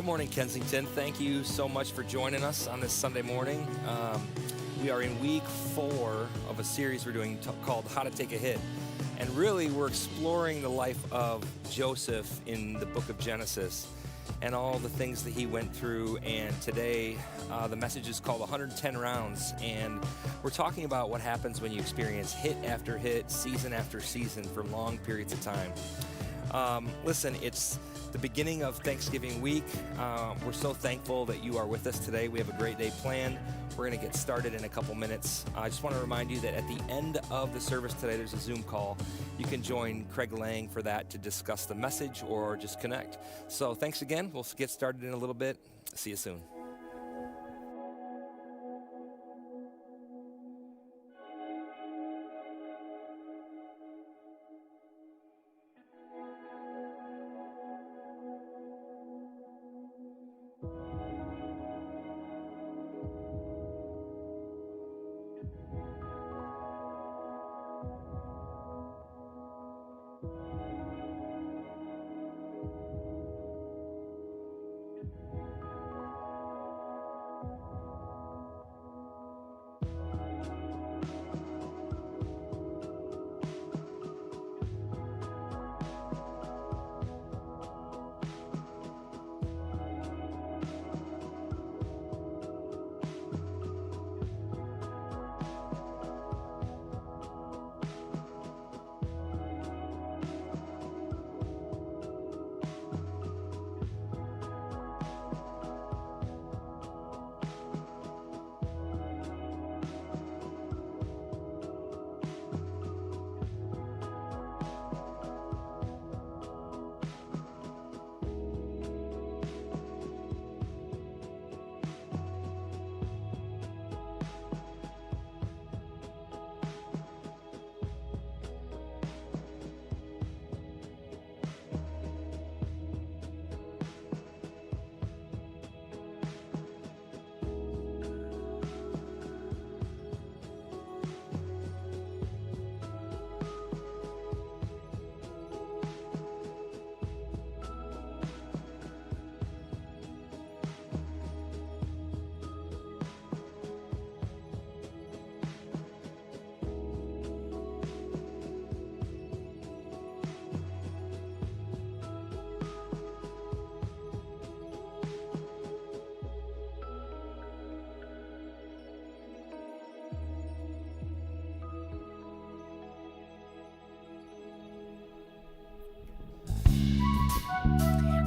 morning, Kensington. Thank you so much for joining us on this Sunday morning. We are in week 4 of a series we're doing called How to Take a Hit. And really, we're exploring the life of Joseph in the book of Genesis and all the things that he went through. And today, the message is called 110 Rounds. And we're talking about what happens when you experience hit after hit, season after season for long periods of time. Listen, it's the beginning of Thanksgiving week. We're so thankful that you are with us today. We have a great day planned. We're going to get started in a couple minutes. I just want to remind you that at the end of the service today, there's a Zoom call. You can join Craig Lang for that to discuss the message or just connect. So thanks again. We'll get started in a little bit. See you soon.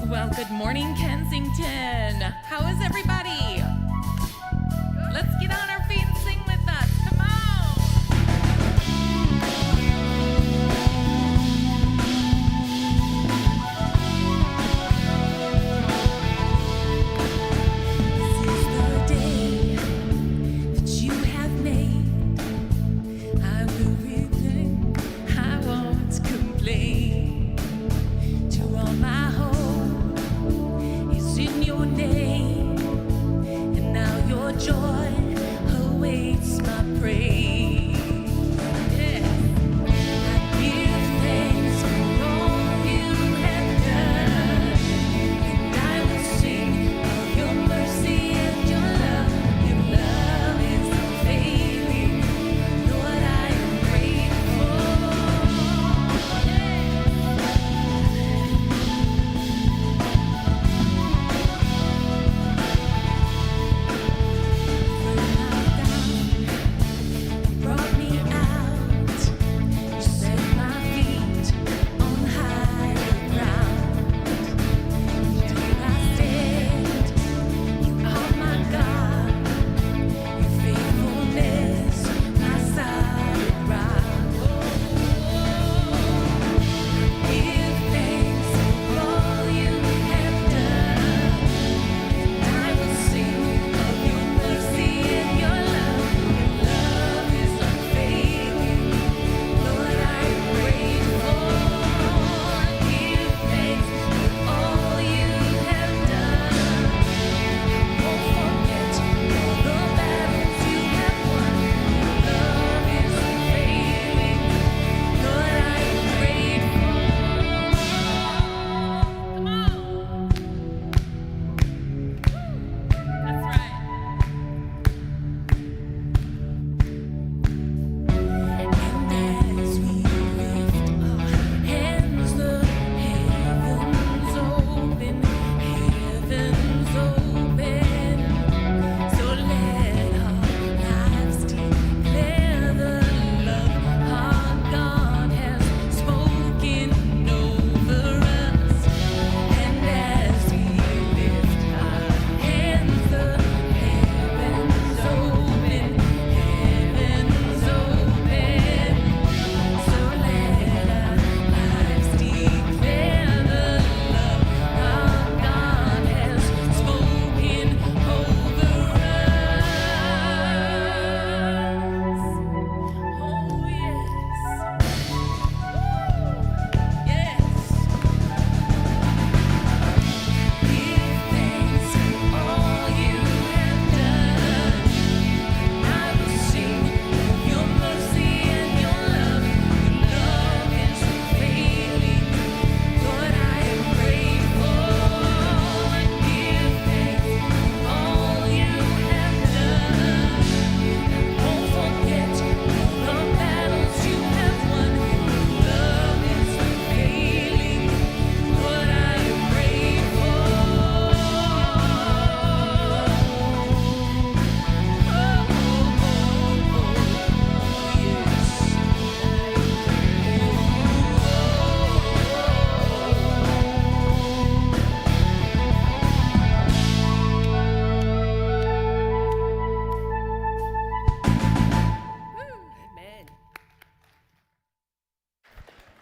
Well, good morning, Kensington. How is everybody? Let's get on our feet and sing with us. Come on. This is the day that you have made. I will repent. I won't complain. To all my hope in your name, and now your joy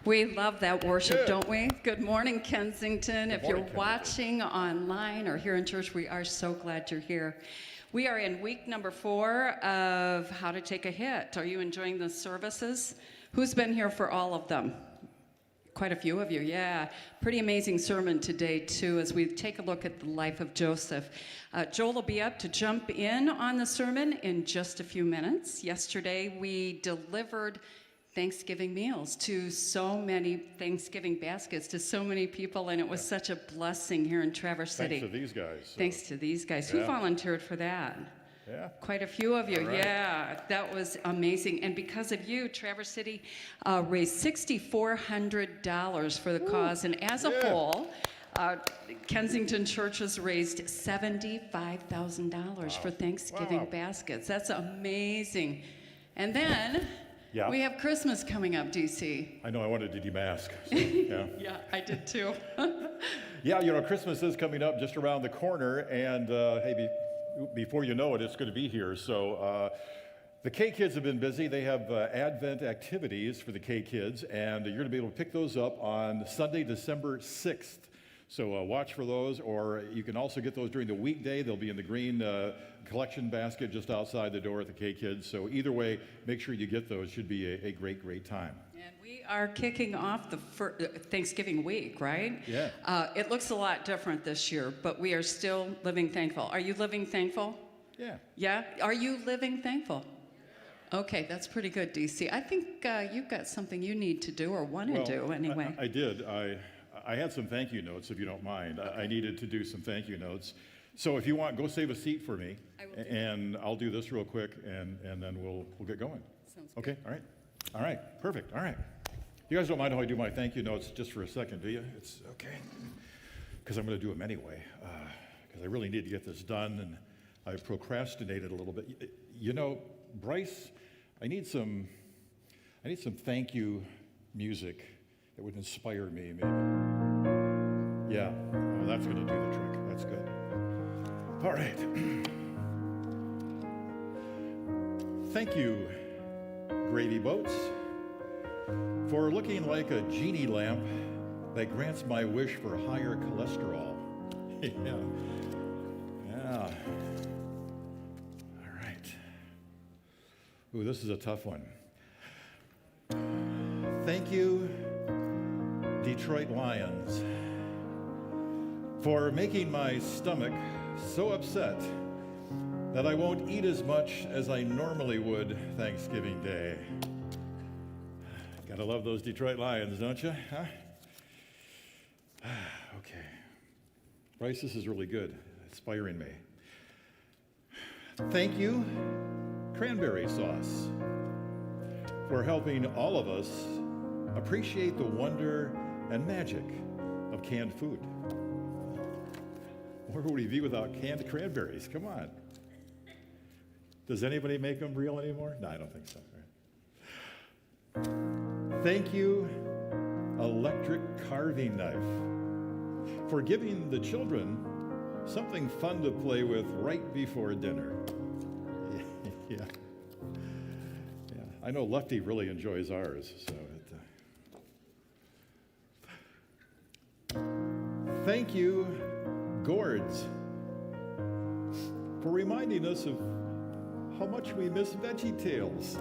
We love that worship, don't we? Good morning, Kensington. If you're morning, Kensington. watching online or here in church, we are so glad you're here. We are in week number 4 of How to Take a Hit. Are you enjoying the services? Who's been here for all of them? Quite a few of you, yeah. Pretty amazing sermon today, too, as we take a look at the life of Joseph. Joel will be up to jump in on the sermon in just a few minutes. Yesterday, we delivered Thanksgiving meals to so many Thanksgiving baskets to so many people, and it was such a blessing here in Traverse City. Thanks to these guys. Thanks to these guys. Who Yeah. volunteered for that? Yeah. Quite a few of you, All right. yeah. That was amazing. And because of you, Traverse City raised $6,400 for the cause. And as a Yeah. whole, Kensington Church has raised $75,000 for Thanksgiving Wow. baskets. That's amazing. And then Yeah. we have Christmas coming up, DC. I know I wanted to demask. So, yeah. Yeah, I did too. Yeah, Christmas is coming up just around the corner, and hey, before you know it, it's going to be here. So the K-Kids have been busy. They have Advent activities for the K-Kids, and you're going to be able to pick those up on Sunday, December 6th. So watch for those, or you can also get those during the weekday. They'll be in the green collection basket just outside the door at the K-Kids. So either way, make sure you get those. Should be a great, great time. And we are kicking off the Thanksgiving week, right? Yeah. It looks a lot different this year, but we are still living thankful. Are you living thankful? Yeah. Yeah? Are you living thankful? Okay, that's pretty good, DC. I think you've got something you need to do or want to do anyway. I did. I had some thank you notes, if you don't mind. I needed to do some thank you notes. So if you want, go save a seat for me, I will do and I'll do this real quick, and then we'll get going. Sounds good. Okay, all right, perfect, all right. You guys don't mind how I do my thank you notes just for a second, do you? It's okay, because I'm going to do them anyway, because I really need to get this done, and I procrastinated a little bit. You know, Bryce, I need some thank you music that would inspire me, maybe. Yeah, well, that's going to do the trick. That's good. All right. Thank you, Gravy Boats, for looking like a genie lamp that grants my wish for higher cholesterol. Yeah. All right. Ooh, this is a tough one. Thank you, Detroit Lions, for making my stomach so upset that I won't eat as much as I normally would Thanksgiving Day. Gotta love those Detroit Lions, don't you? Huh? Okay. Bryce, this is really good. Inspiring me. Thank you, Cranberry Sauce, for helping all of us appreciate the wonder and magic of canned food. Where would we be without canned cranberries? Come on. Does anybody make them real anymore? No, I don't think so. Right. Thank you, Electric Carving Knife, for giving the children something fun to play with right before dinner. Yeah. I know Lefty really enjoys ours, so thank you, Gourds, for reminding us of how much we miss VeggieTales.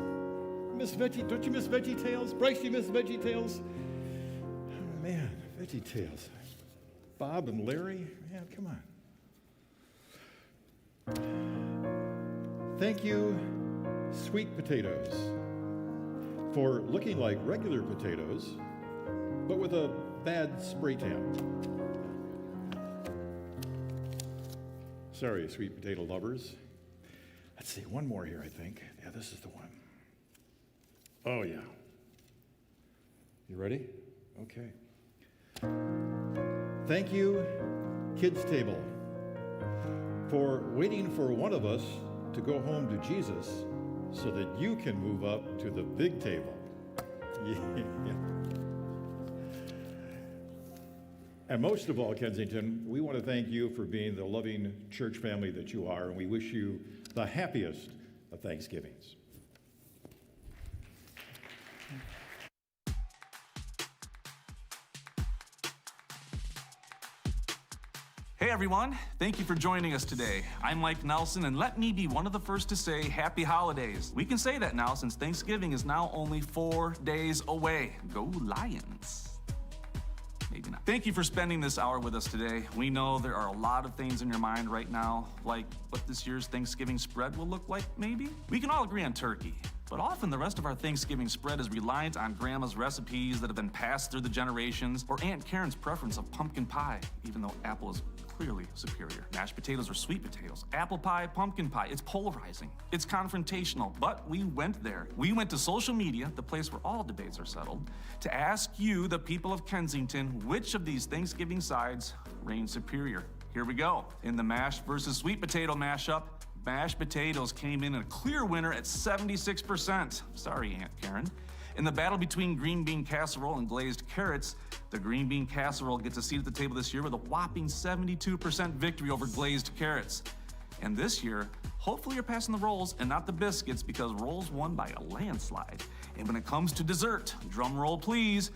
Don't you miss VeggieTales? Bryce, you miss VeggieTales? Oh, man, VeggieTales. Bob and Larry, man, come on. Thank you, Sweet Potatoes, for looking like regular potatoes, but with a bad spray tan. Sorry, sweet potato lovers. Let's see, one more here, I think. Yeah, this is the one. Oh, yeah. You ready? Okay. Thank you, Kids Table, for waiting for one of us to go home to Jesus so that you can move up to the big table. Yeah. And most of all, Kensington, we want to thank you for being the loving church family that you are, and we wish you the happiest of Thanksgivings. Hey everyone, thank you for joining us today. I'm Mike Nelson, and let me be one of the first to say happy holidays. We can say that now since Thanksgiving is now only 4 days away. Go Lions. Maybe not. Thank you for spending this hour with us today. We know there are a lot of things in your mind right now, like what this year's Thanksgiving spread will look like, maybe? We can all agree on turkey, but often the rest of our Thanksgiving spread is reliant on Grandma's recipes that have been passed through the generations, or Aunt Karen's preference of pumpkin pie, even though apple is clearly superior. Mashed potatoes or sweet potatoes, apple pie, pumpkin pie. It's polarizing. It's confrontational, but we went there. We went to social media, the place where all debates are settled, to ask you, the people of Kensington, which of these Thanksgiving sides reign superior. Here we go. In the mashed versus sweet potato mashup, mashed potatoes came in a clear winner at 76%. Sorry, Aunt Karen. In the battle between green bean casserole and glazed carrots, the green bean casserole gets a seat at the table this year with a whopping 72% victory over glazed carrots. And this year, hopefully you're passing the rolls and not the biscuits, because rolls won by a landslide. And when it comes to dessert, drum roll please,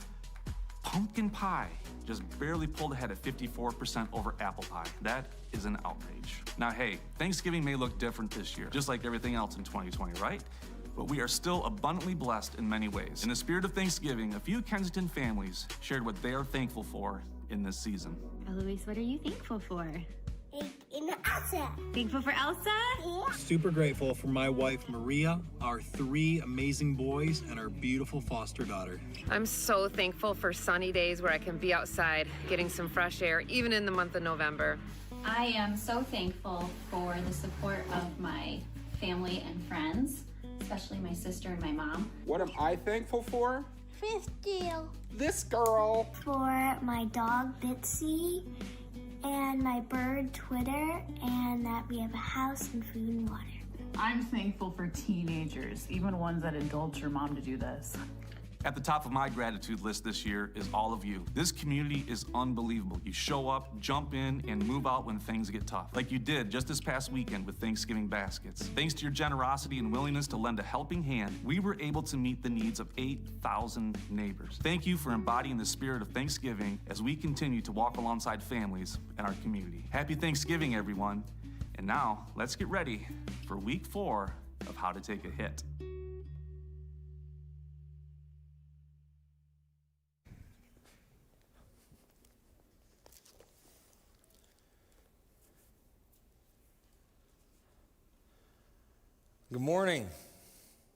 pumpkin pie just barely pulled ahead at 54% over apple pie. That is an outrage. Now hey, Thanksgiving may look different this year, just like everything else in 2020, right? But we are still abundantly blessed in many ways. In the spirit of Thanksgiving, a few Kensington families shared what they are thankful for in this season. Eloise, what are you thankful for? In Elsa. Thankful for Elsa? Yeah. Super grateful for my wife, Maria, our 3 amazing boys, and our beautiful foster daughter. I'm so thankful for sunny days where I can be outside getting some fresh air, even in the month of November. I am so thankful for the support of my family and friends, especially my sister and my mom. What am I thankful for? Crystal. This girl. For my dog, Bitsy, and my bird, Twitter, and that we have a house and food and water. I'm thankful for teenagers, even ones that indulge your mom to do this. At the top of my gratitude list this year is all of you. This community is unbelievable. You show up, jump in, and move out when things get tough, like you did just this past weekend with Thanksgiving baskets. Thanks to your generosity and willingness to lend a helping hand, we were able to meet the needs of 8,000 neighbors. Thank you for embodying the spirit of Thanksgiving as we continue to walk alongside families in our community. Happy Thanksgiving, everyone. And now, let's get ready for week 4 of How to Take a Hit. Good morning.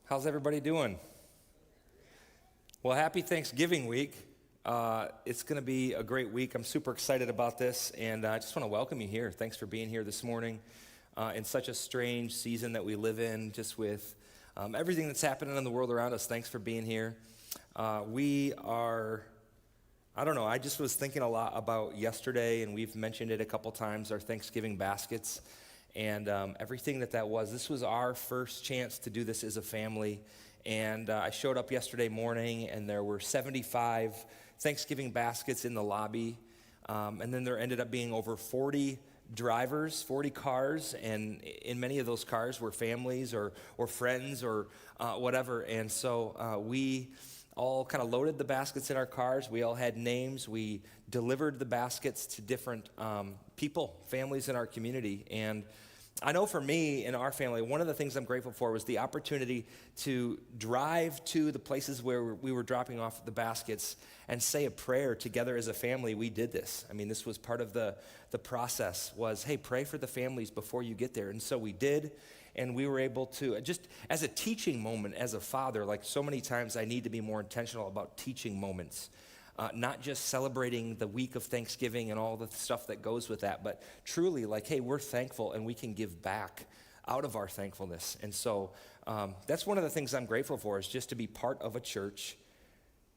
How's everybody doing? Well, happy Thanksgiving week. It's going to be a great week. I'm super excited about this, and I just want to welcome you here. Thanks for being here this morning in such a strange season that we live in, just with everything that's happening in the world around us. Thanks for being here. I just was thinking a lot about yesterday, and we've mentioned it a couple times, our Thanksgiving baskets. And everything that was. This was our first chance to do this as a family. And I showed up yesterday morning, and there were 75 Thanksgiving baskets in the lobby. And then there ended up being over 40 drivers, 40 cars. And in many of those cars were families or friends or whatever. And so we all kind of loaded the baskets in our cars. We all had names. We delivered the baskets to different people, families in our community. And I know for me and our family, one of the things I'm grateful for was the opportunity to drive to the places where we were dropping off the baskets and say a prayer together as a family. We did this. I mean, this was part of the process was, hey, pray for the families before you get there. And so we did, and we were able to, just as a teaching moment as a father, like so many times I need to be more intentional about teaching moments. Not just celebrating the week of Thanksgiving and all the stuff that goes with that, but truly like, hey, we're thankful and we can give back out of our thankfulness. And so that's one of the things I'm grateful for, is just to be part of a church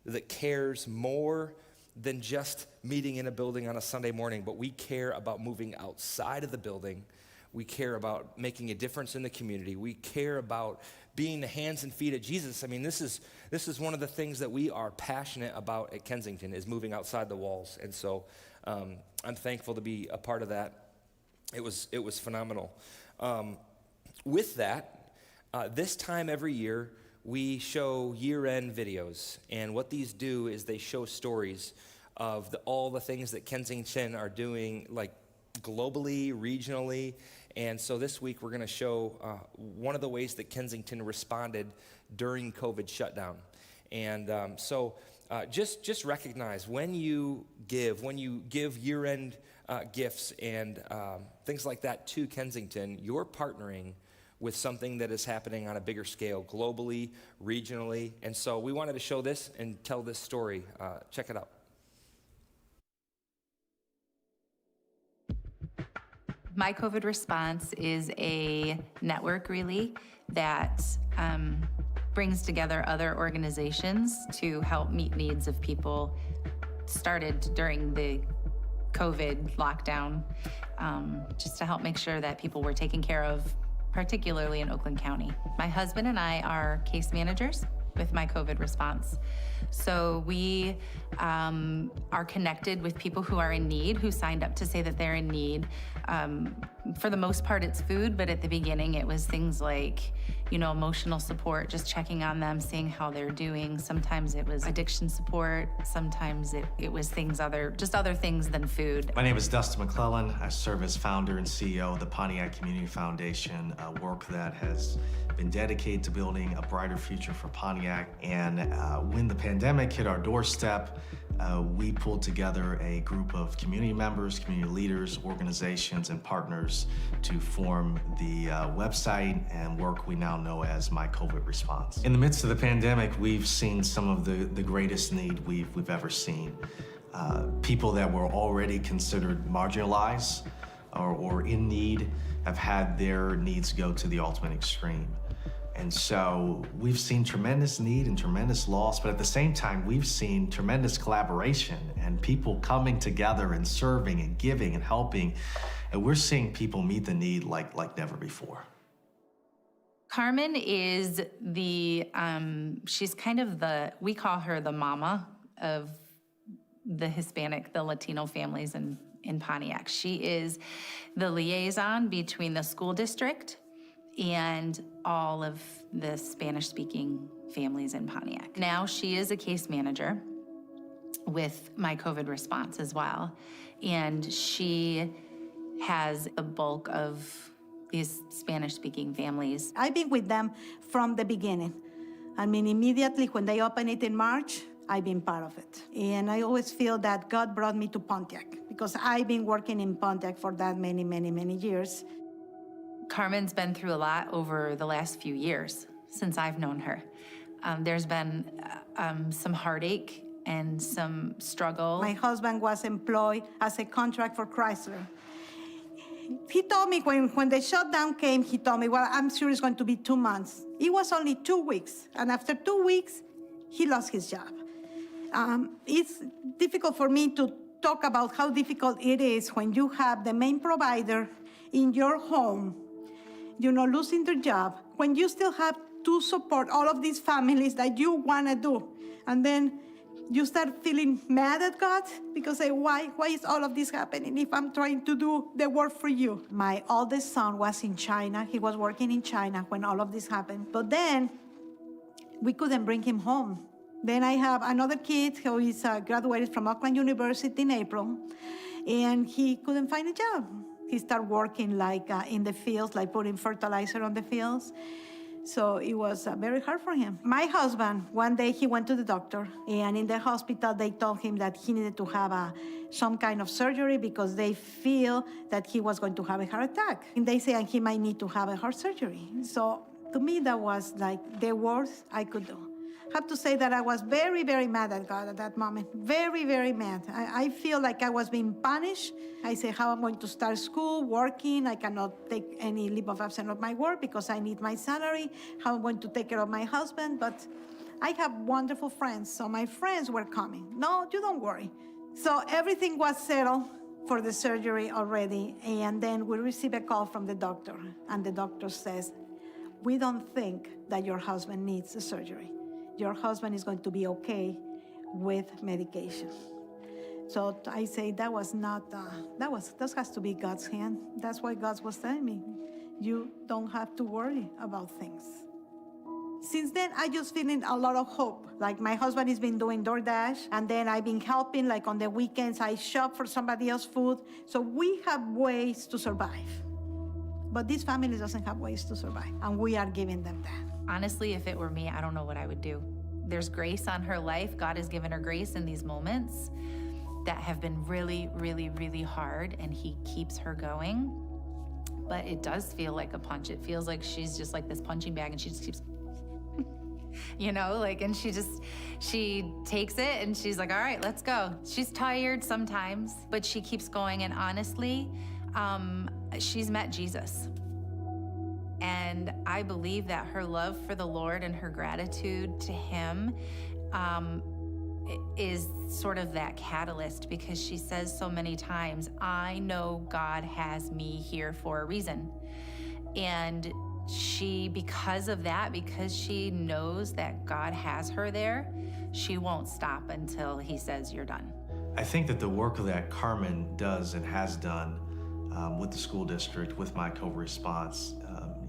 that cares more than just meeting in a building on a Sunday morning, but we care about moving outside of the building. We care about making a difference in the community. We care about being the hands and feet of Jesus. I mean, this is one of the things that we are passionate about at Kensington, is moving outside the walls. And so I'm thankful to be a part of that. It was phenomenal. With that, this time every year, we show year-end videos. And what these do is they show stories of all the things that Kensington are doing, like globally, regionally. And so this week we're going to show one of the ways that Kensington responded during COVID shutdown. And just recognize when you give year-end gifts and things like that to Kensington, you're partnering with something that is happening on a bigger scale, globally, regionally. And so we wanted to show this and tell this story. Check it out. My COVID Response is a network, really, that brings together other organizations to help meet needs of people. Started during the COVID lockdown, just to help make sure that people were taken care of, particularly in Oakland County. My husband and I are case managers with My COVID Response. So we are connected with people who are in need, who signed up to say that they're in need. For the most part, it's food, but at the beginning, it was things like, emotional support, just checking on them, seeing how they're doing. Sometimes it was addiction support. Sometimes it was other things than food. My name is Dustin McClellan. I serve as founder and CEO of the Pontiac Community Foundation, a work that has been dedicated to building a brighter future for Pontiac. And when the pandemic hit our doorstep, we pulled together a group of community members, community leaders, organizations, and partners to form the website and work we now know as My COVID Response. In the midst of the pandemic, we've seen some of the greatest need we've ever seen. People that were already considered marginalized or in need have had their needs go to the ultimate extreme. And so we've seen tremendous need and tremendous loss, but at the same time, we've seen tremendous collaboration and people coming together and serving and giving and helping. And we're seeing people meet the need like never before. Carmen is she's kind of we call her the mama of the Hispanic, the Latino families in Pontiac. She is the liaison between the school district and all of the Spanish-speaking families in Pontiac. Now she is a case manager with My COVID Response as well, and she has a bulk of these Spanish-speaking families. I've been with them from the beginning. I mean, immediately when they opened it in March, I've been part of it. And I always feel that God brought me to Pontiac because I've been working in Pontiac for that many, many, many years. Carmen's been through a lot over the last few years since I've known her. There's been some heartache and some struggle. My husband was employed as a contract for Chrysler. He told me when the shutdown came, he told me, well, I'm sure it's going to be 2 months. It was only 2 weeks. And after 2 weeks, he lost his job. It's difficult for me to talk about how difficult it is when you have the main provider in your home, losing their job, when you still have to support all of these families that you want to do. And then you start feeling mad at God because why is all of this happening if I'm trying to do the work for you? My oldest son was in China. He was working in China when all of this happened. But then we couldn't bring him home. Then I have another kid who is graduated from Oakland University in April, and he couldn't find a job. He started working in the fields, like putting fertilizer on the fields. So it was very hard for him. My husband, one day he went to the doctor, and in the hospital they told him that he needed to have some kind of surgery because they feel that he was going to have a heart attack. And they say he might need to have a heart surgery. So to me, that was like the worst I could do. I have to say that I was very, very mad at God at that moment. Very, very mad. I feel like I was being punished. I say, how I'm going to start school, working. I cannot take any leave of absence of my work because I need my salary. How I'm going to take care of my husband. But I have wonderful friends, so my friends were coming. No, you don't worry. So everything was settled for the surgery already. And then we received a call from the doctor. And the doctor says, we don't think that your husband needs the surgery. Your husband is going to be okay with medication. So I say that has to be God's hand. That's why God was telling me, you don't have to worry about things. Since then, I just feeling a lot of hope. Like my husband has been doing DoorDash, and then I've been helping, like on the weekends, I shop for somebody else's food. So we have ways to survive. But this family doesn't have ways to survive, and we are giving them that. Honestly, if it were me, I don't know what I would do. There's grace on her life. God has given her grace in these moments that have been really, really, really hard, and he keeps her going. But it does feel like a punch. It feels like she's just like this punching bag, and she just keeps, you know, like, and she takes it, and she's like, all right, let's go. She's tired sometimes, but she keeps going, and honestly, she's met Jesus. And I believe that her love for the Lord and her gratitude to him is sort of that catalyst, because she says so many times, I know God has me here for a reason. And she, because of that, because she knows that God has her there, she won't stop until he says, you're done. I think that the work that Carmen does and has done with the school district, with My COVID Response,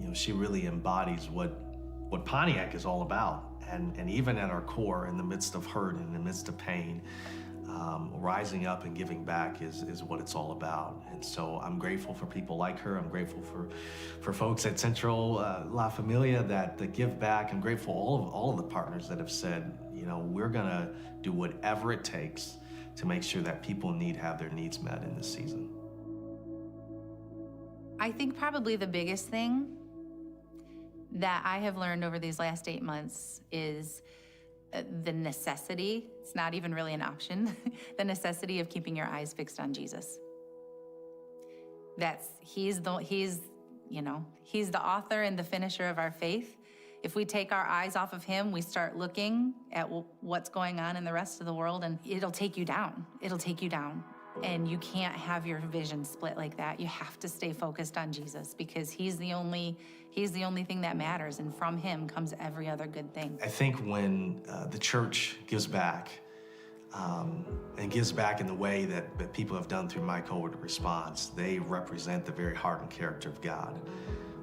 you know, she really embodies what Pontiac is all about. And even at our core, in the midst of hurt, in the midst of pain, rising up and giving back is what it's all about. And so I'm grateful for people like her. I'm grateful for folks at Central La Familia that give back. I'm grateful all of the partners that have said, you know, we're gonna do whatever it takes to make sure that people in need have their needs met in this season. I think probably the biggest thing that I have learned over these last 8 months is the necessity, it's not even really an option, the necessity of keeping your eyes fixed on Jesus. He's the author and the finisher of our faith. If we take our eyes off of him, we start looking at what's going on in the rest of the world, and it'll take you down. It'll take you down. And you can't have your vision split like that. You have to stay focused on Jesus, because he's the only thing that matters, and from him comes every other good thing. I think when the church gives back, and gives back in the way that people have done through My COVID Response, they represent the very heart and character of God.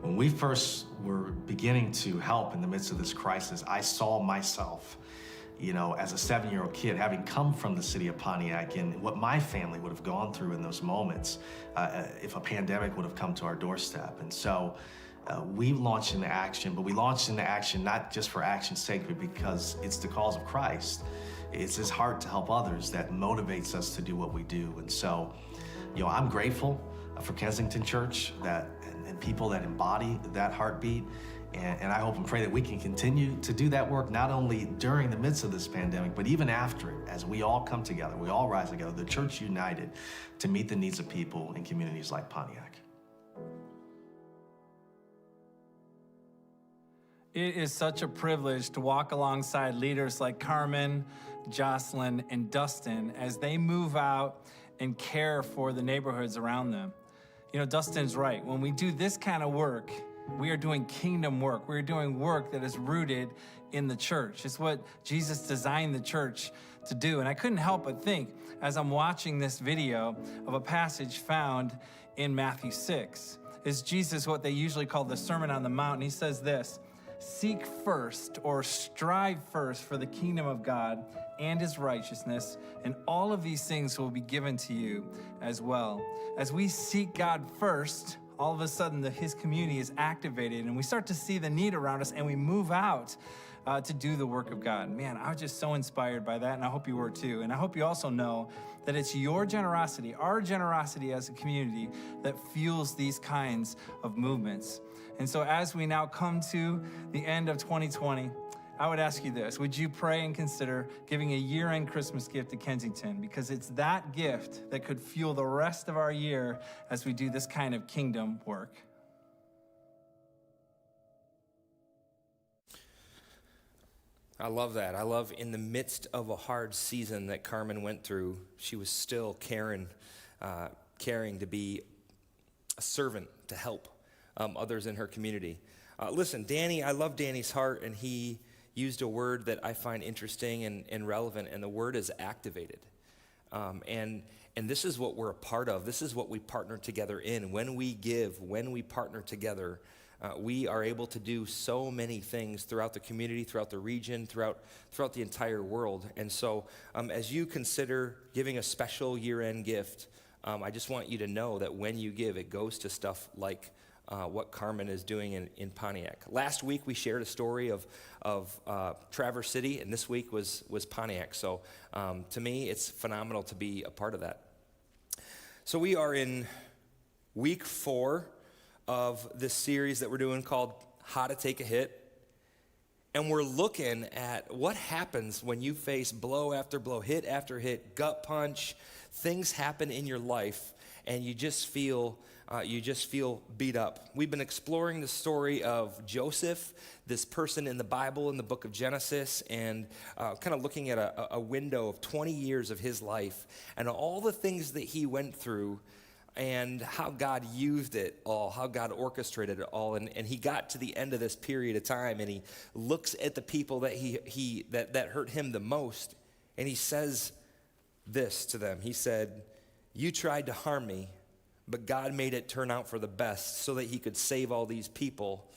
When we first were beginning to help in the midst of this crisis, I saw myself, you know, as a 7-year-old kid, having come from the city of Pontiac, and what my family would have gone through in those moments if a pandemic would have come to our doorstep. And so we launched into action, but we launched into action not just for action's sake, but because it's the cause of Christ. It's his heart to help others that motivates us to do what we do. And so, you know, I'm grateful for Kensington Church and people that embody that heartbeat. And I hope and pray that we can continue to do that work, not only during the midst of this pandemic, but even after it, as we all come together, we all rise together, the church united, to meet the needs of people in communities like Pontiac. It is such a privilege to walk alongside leaders like Carmen, Jocelyn, and Dustin as they move out and care for the neighborhoods around them. You know, Dustin's right. When we do this kind of work, we are doing kingdom work. We're doing work that is rooted in the church. It's what Jesus designed the church to do. And I couldn't help but think, as I'm watching this video, of a passage found in Matthew 6. Is Jesus what they usually call the Sermon on the Mount? And he says this: seek first, or strive first, for the kingdom of God and his righteousness, and all of these things will be given to you as well. As we seek God first, all of a sudden his community is activated, and we start to see the need around us, and we move out to do the work of God. Man, I was just so inspired by that, and I hope you were too. And I hope you also know that it's your generosity, our generosity as a community, that fuels these kinds of movements. And so as we now come to the end of 2020, I would ask you this: would you pray and consider giving a year-end Christmas gift to Kensington? Because it's that gift that could fuel the rest of our year as we do this kind of kingdom work. I love that. I love, in the midst of a hard season that Carmen went through, she was still caring to be a servant, to help others in her community. Listen, Danny, I love Danny's heart, and he used a word that I find interesting and relevant, and the word is activated. And this is what we're a part of. This is what we partner together in. When we give, when we partner together, we are able to do so many things throughout the community, throughout the region, throughout the entire world. And so as you consider giving a special year-end gift, I just want you to know that when you give, it goes to stuff like what Carmen is doing in Pontiac. Last week, we shared a story of Traverse City, and this week was Pontiac. So to me, it's phenomenal to be a part of that. So we are in week 4 of this series that we're doing called How to Take a Hit. And we're looking at what happens when you face blow after blow, hit after hit, gut punch. Things happen in your life, and you just feel beat up. We've been exploring the story of Joseph, this person in the Bible, in the book of Genesis, and kind of looking at a window of 20 years of his life and all the things that he went through and how God used it all, how God orchestrated it all. And he got to the end of this period of time, and he looks at the people that that hurt him the most, and he says this to them. He said, "You tried to harm me, but God made it turn out for the best so that he could save all these people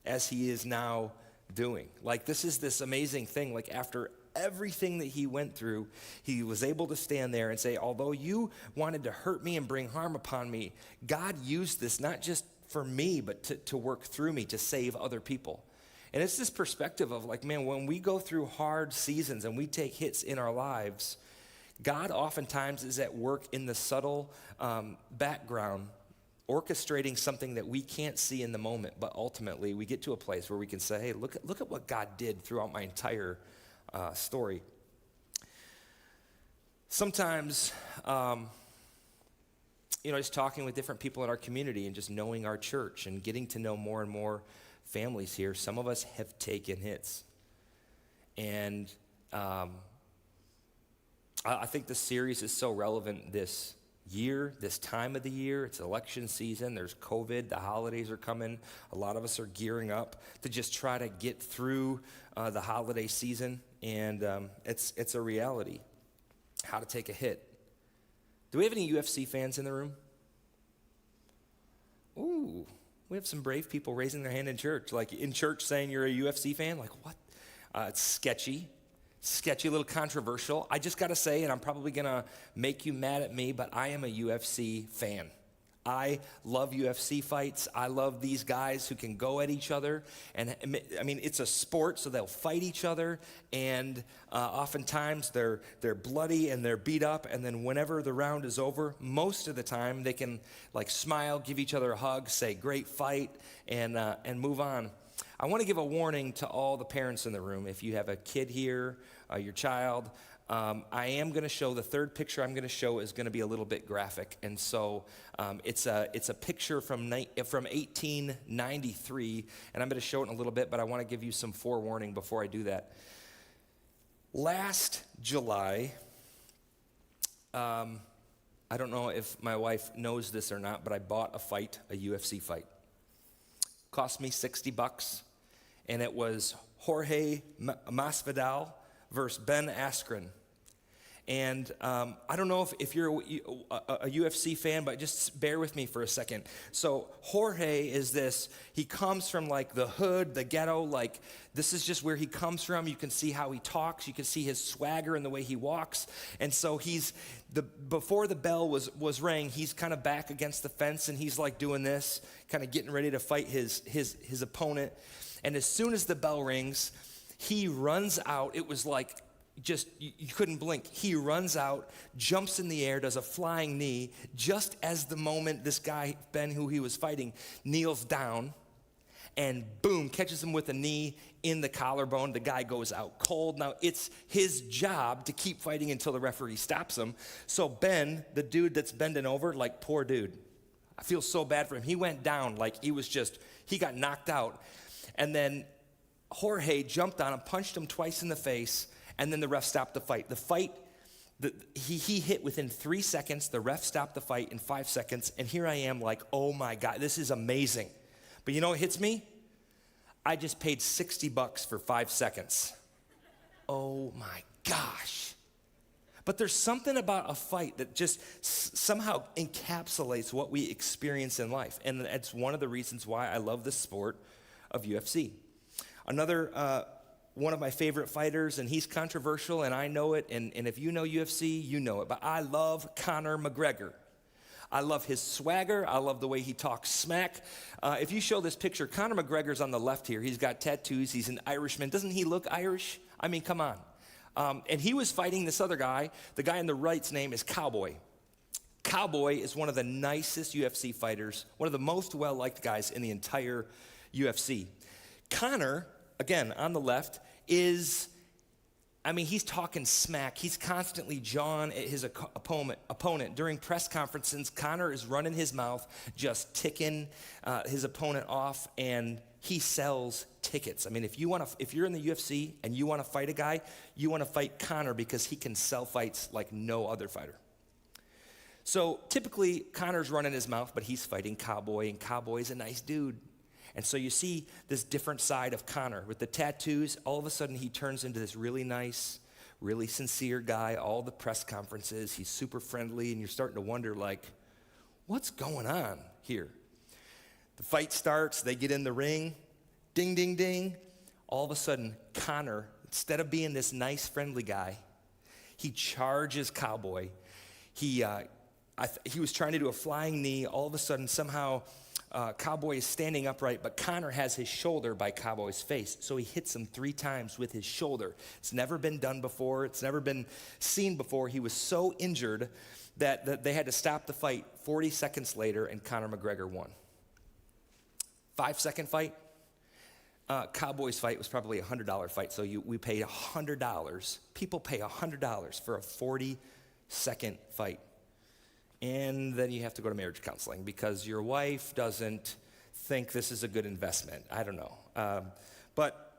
as he is now doing." Like, this is this amazing thing. Like, after everything that he went through, he was able to stand there and say, although you wanted to hurt me and bring harm upon me, God used this not just for me, but to work through me to save other people. And it's this perspective of like, man, when we go through hard seasons and we take hits in our lives, God oftentimes is at work in the subtle background, orchestrating something that we can't see in the moment, but ultimately we get to a place where we can say, hey, look at what God did throughout my entire story. Sometimes, just talking with different people in our community and just knowing our church and getting to know more and more families here, some of us have taken hits. And I think this series is so relevant this year, this time of the year. It's election season. There's COVID. The holidays are coming. A lot of us are gearing up to just try to get through the holiday season. And it's a reality. How to take a hit. Do we have any UFC fans in the room? Ooh, we have some brave people raising their hand in church. Like in church saying you're a UFC fan? Like what? It's sketchy, a little controversial. I just got to say, and I'm probably going to make you mad at me, but I am a UFC fan. I love UFC fights. I love these guys who can go at each other. And I mean, it's a sport, so they'll fight each other. And oftentimes they're bloody and they're beat up. And then whenever the round is over, most of the time they can like smile, give each other a hug, say great fight, and move on. I want to give a warning to all the parents in the room. If you have a kid here, your child, I am going to show, the third picture I'm going to show is going to be a little bit graphic. And so it's a picture from 1893, and I'm going to show it in a little bit, but I want to give you some forewarning before I do that. Last July, I don't know if my wife knows this or not, but I bought a UFC fight. Cost me $60, and it was Jorge Masvidal versus Ben Askren. And I don't know if you're a UFC fan, but just bear with me for a second. So Jorge is this, he comes from like the hood, the ghetto, like this is just where he comes from. You can see how he talks. You can see his swagger and the way he walks. And so before the bell was rang, he's kind of back against the fence and he's like doing this, kind of getting ready to fight his opponent. And as soon as the bell rings, he runs out. It was like just, you couldn't blink. He runs out, jumps in the air, does a flying knee, just as the moment this guy, Ben, who he was fighting, kneels down, and boom, catches him with a knee in the collarbone. The guy goes out cold. Now, it's his job to keep fighting until the referee stops him. So Ben, the dude that's bending over, like, poor dude. I feel so bad for him. He went down like he got knocked out. And then Jorge jumped on him, punched him twice in the face, and then the ref stopped the fight. He hit within 3 seconds. The ref stopped the fight in 5 seconds. And here I am like, oh my God, this is amazing. But you know what hits me? I just paid $60 for 5 seconds. Oh my gosh. But there's something about a fight that just somehow encapsulates what we experience in life. And that's one of the reasons why I love the sport of UFC. Another one of my favorite fighters, and he's controversial, and I know it, and if you know UFC, you know it, but I love Conor McGregor. I love his swagger. I love the way he talks smack. If you show this picture, Conor McGregor's on the left here. He's got tattoos. He's an Irishman. Doesn't he look Irish? I mean, come on. And he was fighting this other guy. The guy on the right's name is Cowboy. Cowboy is one of the nicest UFC fighters, one of the most well-liked guys in the entire UFC. Conor, again, on the left, he's talking smack. He's constantly jawing at his opponent. During press conferences, Conor is running his mouth, just ticking his opponent off, and he sells tickets. I mean, if you're in the UFC and you want to fight a guy, you want to fight Conor because he can sell fights like no other fighter. So typically, Conor's running his mouth, but he's fighting Cowboy, and Cowboy's a nice dude. And so you see this different side of Conor. With the tattoos, all of a sudden he turns into this really nice, really sincere guy. All the press conferences, he's super friendly, and you're starting to wonder, like, what's going on here? The fight starts, they get in the ring, ding, ding, ding. All of a sudden, Conor, instead of being this nice, friendly guy, he charges Cowboy. He was trying to do a flying knee. All of a sudden, somehow, Cowboy is standing upright, but Conor has his shoulder by Cowboy's face. So he hits him 3 times with his shoulder. It's never been done before. It's never been seen before. He was so injured that they had to stop the fight 40 seconds later, and Conor McGregor won. 5-second fight. Cowboy's fight was probably a $100 fight, so we paid $100. People pay $100 for a 40-second fight. And then you have to go to marriage counseling because your wife doesn't think this is a good investment. I don't know. But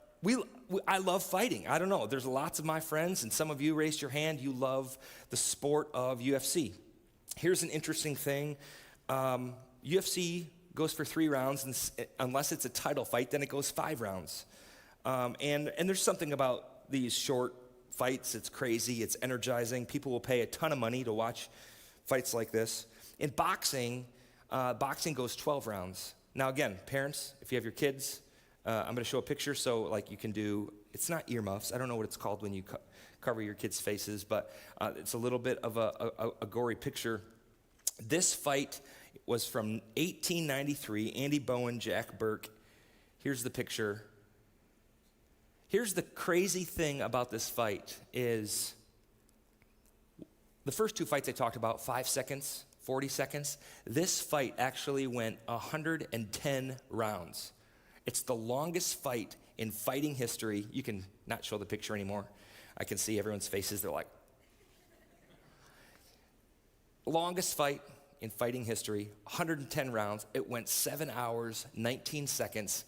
I love fighting. I don't know. There's lots of my friends, and some of you raised your hand. You love the sport of UFC. Here's an interesting thing. UFC goes for 3 rounds, and unless it's a title fight, then it goes 5 rounds. And there's something about these short fights. It's crazy. It's energizing. People will pay a ton of money to watch fights like this. In boxing, boxing goes 12 rounds. Now again, parents, if you have your kids, I'm going to show a picture so like you can do, it's not earmuffs. I don't know what it's called when you cover your kids' faces, but it's a little bit of a gory picture. This fight was from 1893, Andy Bowen, Jack Burke. Here's the picture. Here's the crazy thing about this fight is the first 2 fights I talked about, 5 seconds, 40 seconds. This fight actually went 110 rounds. It's the longest fight in fighting history. You can not show the picture anymore. I can see everyone's faces. They're like, longest fight in fighting history, 110 rounds. It went 7 hours, 19 seconds.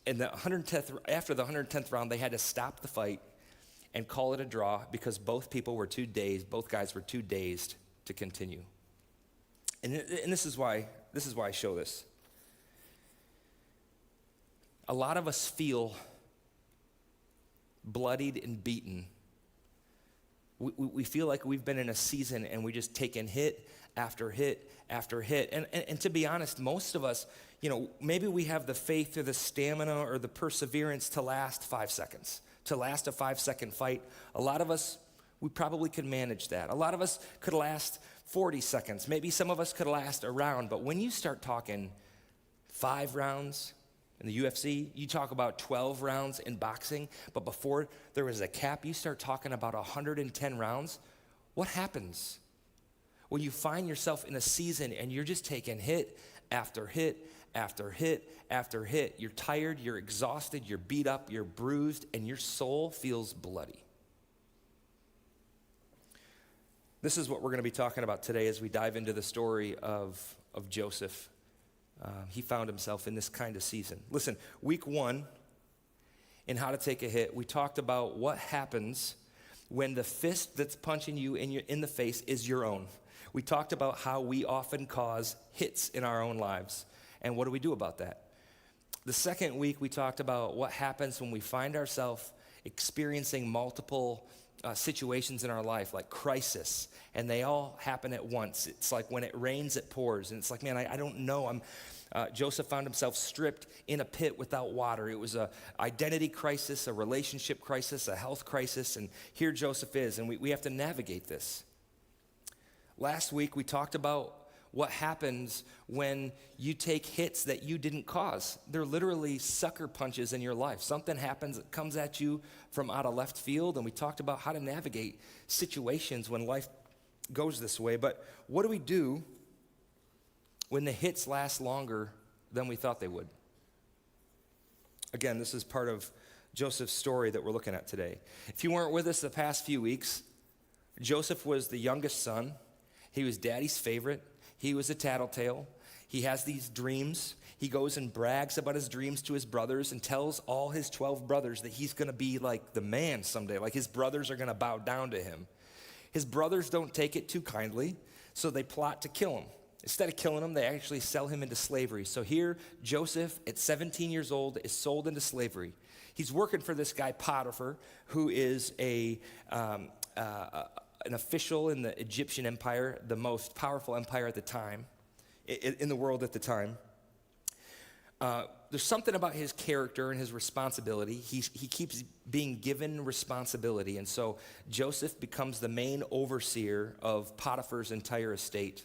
And after the 110th round, they had to stop the fight and call it a draw because both guys were too dazed to continue. And this is why I show this. A lot of us feel bloodied and beaten. We feel like we've been in a season and we just taken hit after hit after hit. And to be honest, most of us, maybe we have the faith or the stamina or the perseverance to last 5 seconds. To last a 5-second fight. A lot of us, we probably could manage that. A lot of us could last 40 seconds. Maybe some of us could last a round. But when you start talking 5 rounds in the UFC, you talk about 12 rounds in boxing, but before there was a cap, you start talking about 110 rounds. What happens when you find yourself in a season and you're just taking hit after hit after hit after hit? You're tired, you're exhausted, you're beat up, you're bruised, and your soul feels bloody. This is what we're going to be talking about today as we dive into the story of Joseph. He found himself in this kind of season. Listen, week 1 in How to Take a Hit, we talked about what happens when the fist that's punching you in the face is your own. We talked about how we often cause hits in our own lives. And what do we do about that? The second week, we talked about what happens when we find ourselves experiencing multiple situations in our life, like crisis, and they all happen at once. It's like when it rains, it pours, and it's like, man, I don't know. Joseph found himself stripped in a pit without water. It was an identity crisis, a relationship crisis, a health crisis, and here Joseph is, and we have to navigate this. Last week, we talked about what happens when you take hits that you didn't cause. They're literally sucker punches in your life. Something happens that comes at you from out of left field, and we talked about how to navigate situations when life goes this way. But what do we do when the hits last longer than we thought they would? Again, this is part of Joseph's story that we're looking at today. If you weren't with us the past few weeks, Joseph was the youngest son. He was daddy's favorite. He was a tattletale. He has these dreams. He goes and brags about his dreams to his brothers and tells all his 12 brothers that he's going to be like the man someday, like his brothers are going to bow down to him. His brothers don't take it too kindly, so they plot to kill him. Instead of killing him, they actually sell him into slavery. So here, Joseph, at 17 years old, is sold into slavery. He's working for this guy, Potiphar, who is an official in the Egyptian empire, the most powerful empire at the time, in the world at the time. There's something about his character and his responsibility. He keeps being given responsibility, and so Joseph becomes the main overseer of Potiphar's entire estate.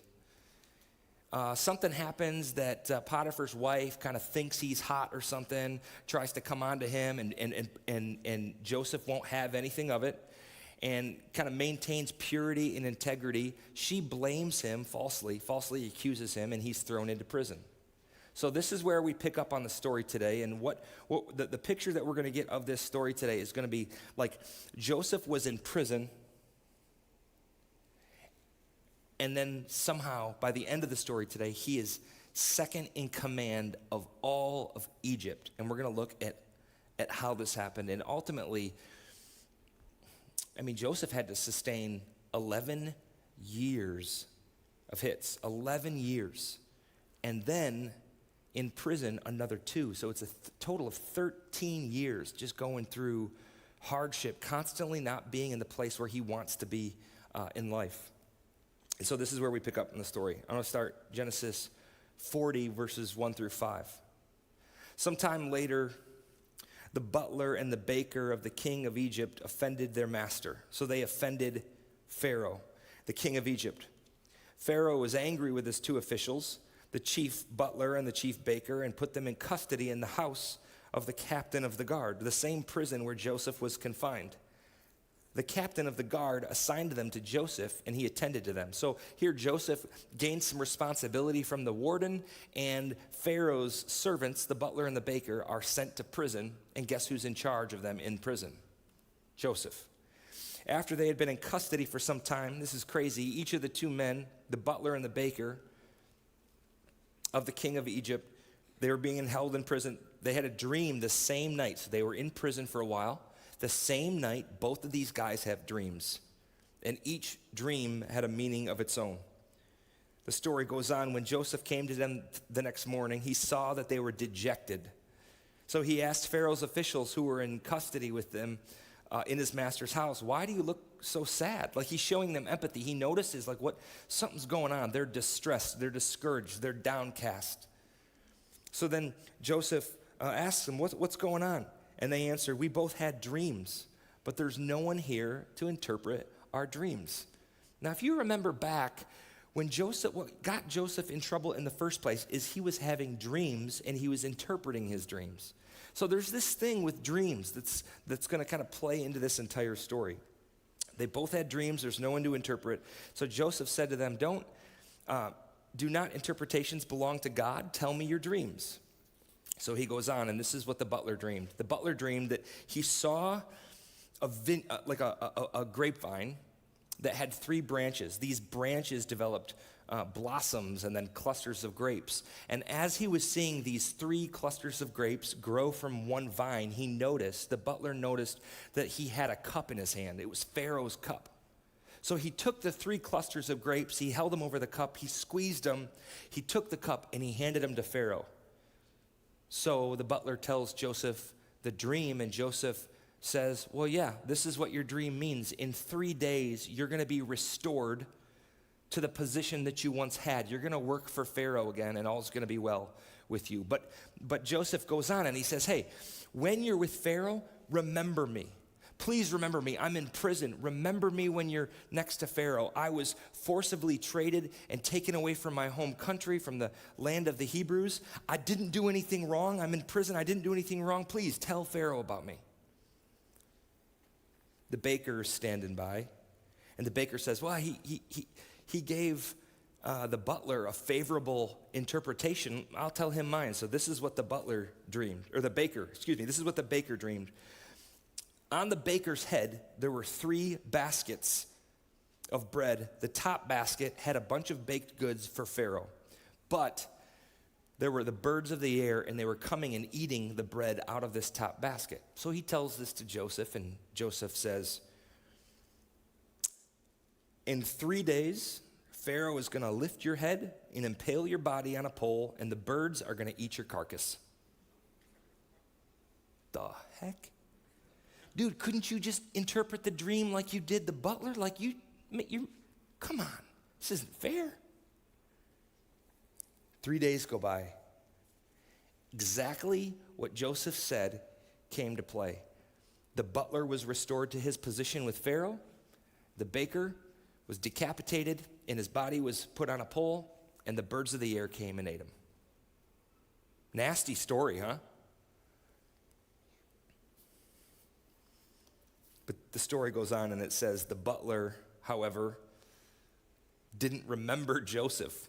Something happens that Potiphar's wife kind of thinks he's hot or something, tries to come on to him, and Joseph won't have anything of it, and kind of maintains purity and integrity. She blames him falsely accuses him, and he's thrown into prison. So this is where we pick up on the story today, and what the picture that we're going to get of this story today is going to be like Joseph was in prison, and then somehow by the end of the story today, he is second in command of all of Egypt, and we're going to look at how this happened. And ultimately, I mean, Joseph had to sustain 11 years of hits, 11 years, and then in prison another 2. So it's a total of 13 years just going through hardship, constantly not being in the place where he wants to be in life. And so this is where we pick up in the story. I'm going to start Genesis 40, verses 1 through 5. Sometime later, the butler and the baker of the king of Egypt offended their master. So they offended Pharaoh, the king of Egypt. Pharaoh was angry with his 2 officials, the chief butler and the chief baker, and put them in custody in the house of the captain of the guard, the same prison where Joseph was confined. The captain of the guard assigned them to Joseph, and he attended to them. So here Joseph gained some responsibility from the warden, and Pharaoh's servants, the butler and the baker, are sent to prison. And guess who's in charge of them in prison? Joseph. After they had been in custody for some time, this is crazy, each of the 2 men, the butler and the baker of the king of Egypt, they were being held in prison. They had a dream the same night. So they were in prison for a while. The same night, both of these guys have dreams, and each dream had a meaning of its own. The story goes on, when Joseph came to them the next morning, he saw that they were dejected. So he asked Pharaoh's officials who were in custody with them in his master's house, "Why do you look so sad?" Like he's showing them empathy. He notices like something's going on. They're distressed, they're discouraged, they're downcast. So then Joseph asks them, what's going on? And they answer, "We both had dreams, but there's no one here to interpret our dreams." Now, if you remember back, what got Joseph in trouble in the first place is he was having dreams and he was interpreting his dreams. So there's this thing with dreams that's going to kind of play into this entire story. They both had dreams. There's no one to interpret. So Joseph said to them, do not interpretations belong to God? Tell me your dreams. So he goes on, and this is what the butler dreamed. The butler dreamed that he saw a grapevine that had 3 branches. These branches developed blossoms and then clusters of grapes. And as he was seeing these 3 clusters of grapes grow from one vine, the butler noticed that he had a cup in his hand. It was Pharaoh's cup. So he took the 3 clusters of grapes, he held them over the cup, he squeezed them, he took the cup, and he handed them to Pharaoh. So the butler tells Joseph the dream, and Joseph says, well, yeah, this is what your dream means. In 3 days, you're going to be restored to the position that you once had. You're going to work for Pharaoh again, and all's going to be well with you. But Joseph goes on and he says, hey, when you're with Pharaoh, remember me. Please remember me. I'm in prison. Remember me when you're next to Pharaoh. I was forcibly traded and taken away from my home country, from the land of the Hebrews. I didn't do anything wrong. I'm in prison. I didn't do anything wrong. Please tell Pharaoh about me. The baker is standing by, and the baker says, well, he gave the butler a favorable interpretation. I'll tell him mine. So this is what the butler dreamed, or the baker, excuse me, this is what the baker dreamed. On the baker's head, there were 3 baskets of bread. The top basket had a bunch of baked goods for Pharaoh, but there were the birds of the air, and they were coming and eating the bread out of this top basket. So he tells this to Joseph, and Joseph says, in 3 days, Pharaoh is going to lift your head and impale your body on a pole, and the birds are going to eat your carcass. The heck? Dude, couldn't you just interpret the dream like you did the butler? Like you come on, this isn't fair. 3 days go by. Exactly what Joseph said came to play. The butler was restored to his position with Pharaoh. The baker was decapitated, and his body was put on a pole, and the birds of the air came and ate him. Nasty story, huh? But the story goes on, and it says the butler, however, didn't remember Joseph.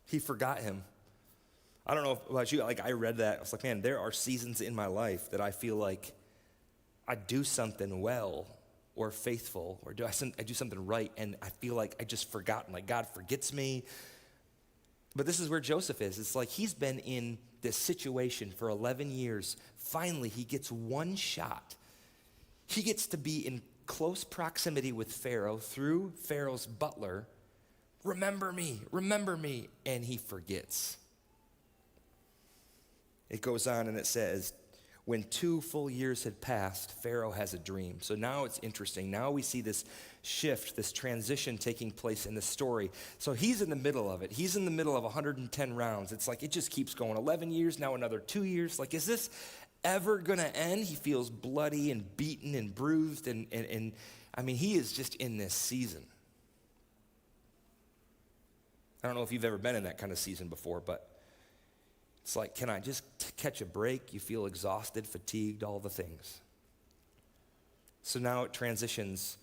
He forgot him. I don't know about you, like I read that, I was like, man, there are seasons in my life that I feel like I do something well or faithful, or I do something right, and I feel like I just forgotten, like God forgets me. But this is where Joseph is. It's like he's been in this situation for 11 years. Finally, he gets one shot. He gets to be in close proximity with Pharaoh through Pharaoh's butler. Remember me, and he forgets. It goes on and it says, when 2 full years had passed, Pharaoh has a dream. So now it's interesting. Now we see this shift, this transition taking place in the story. So he's in the middle of it. He's in the middle of 110 rounds. It's like it just keeps going. 11 years, now another 2 years. Like, is this ever gonna end? He feels bloody and beaten and bruised, and I mean, he is just in this season. I don't know if you've ever been in that kind of season before, but it's like, can I just catch a break? You feel exhausted, fatigued, all the things. So now it transitions.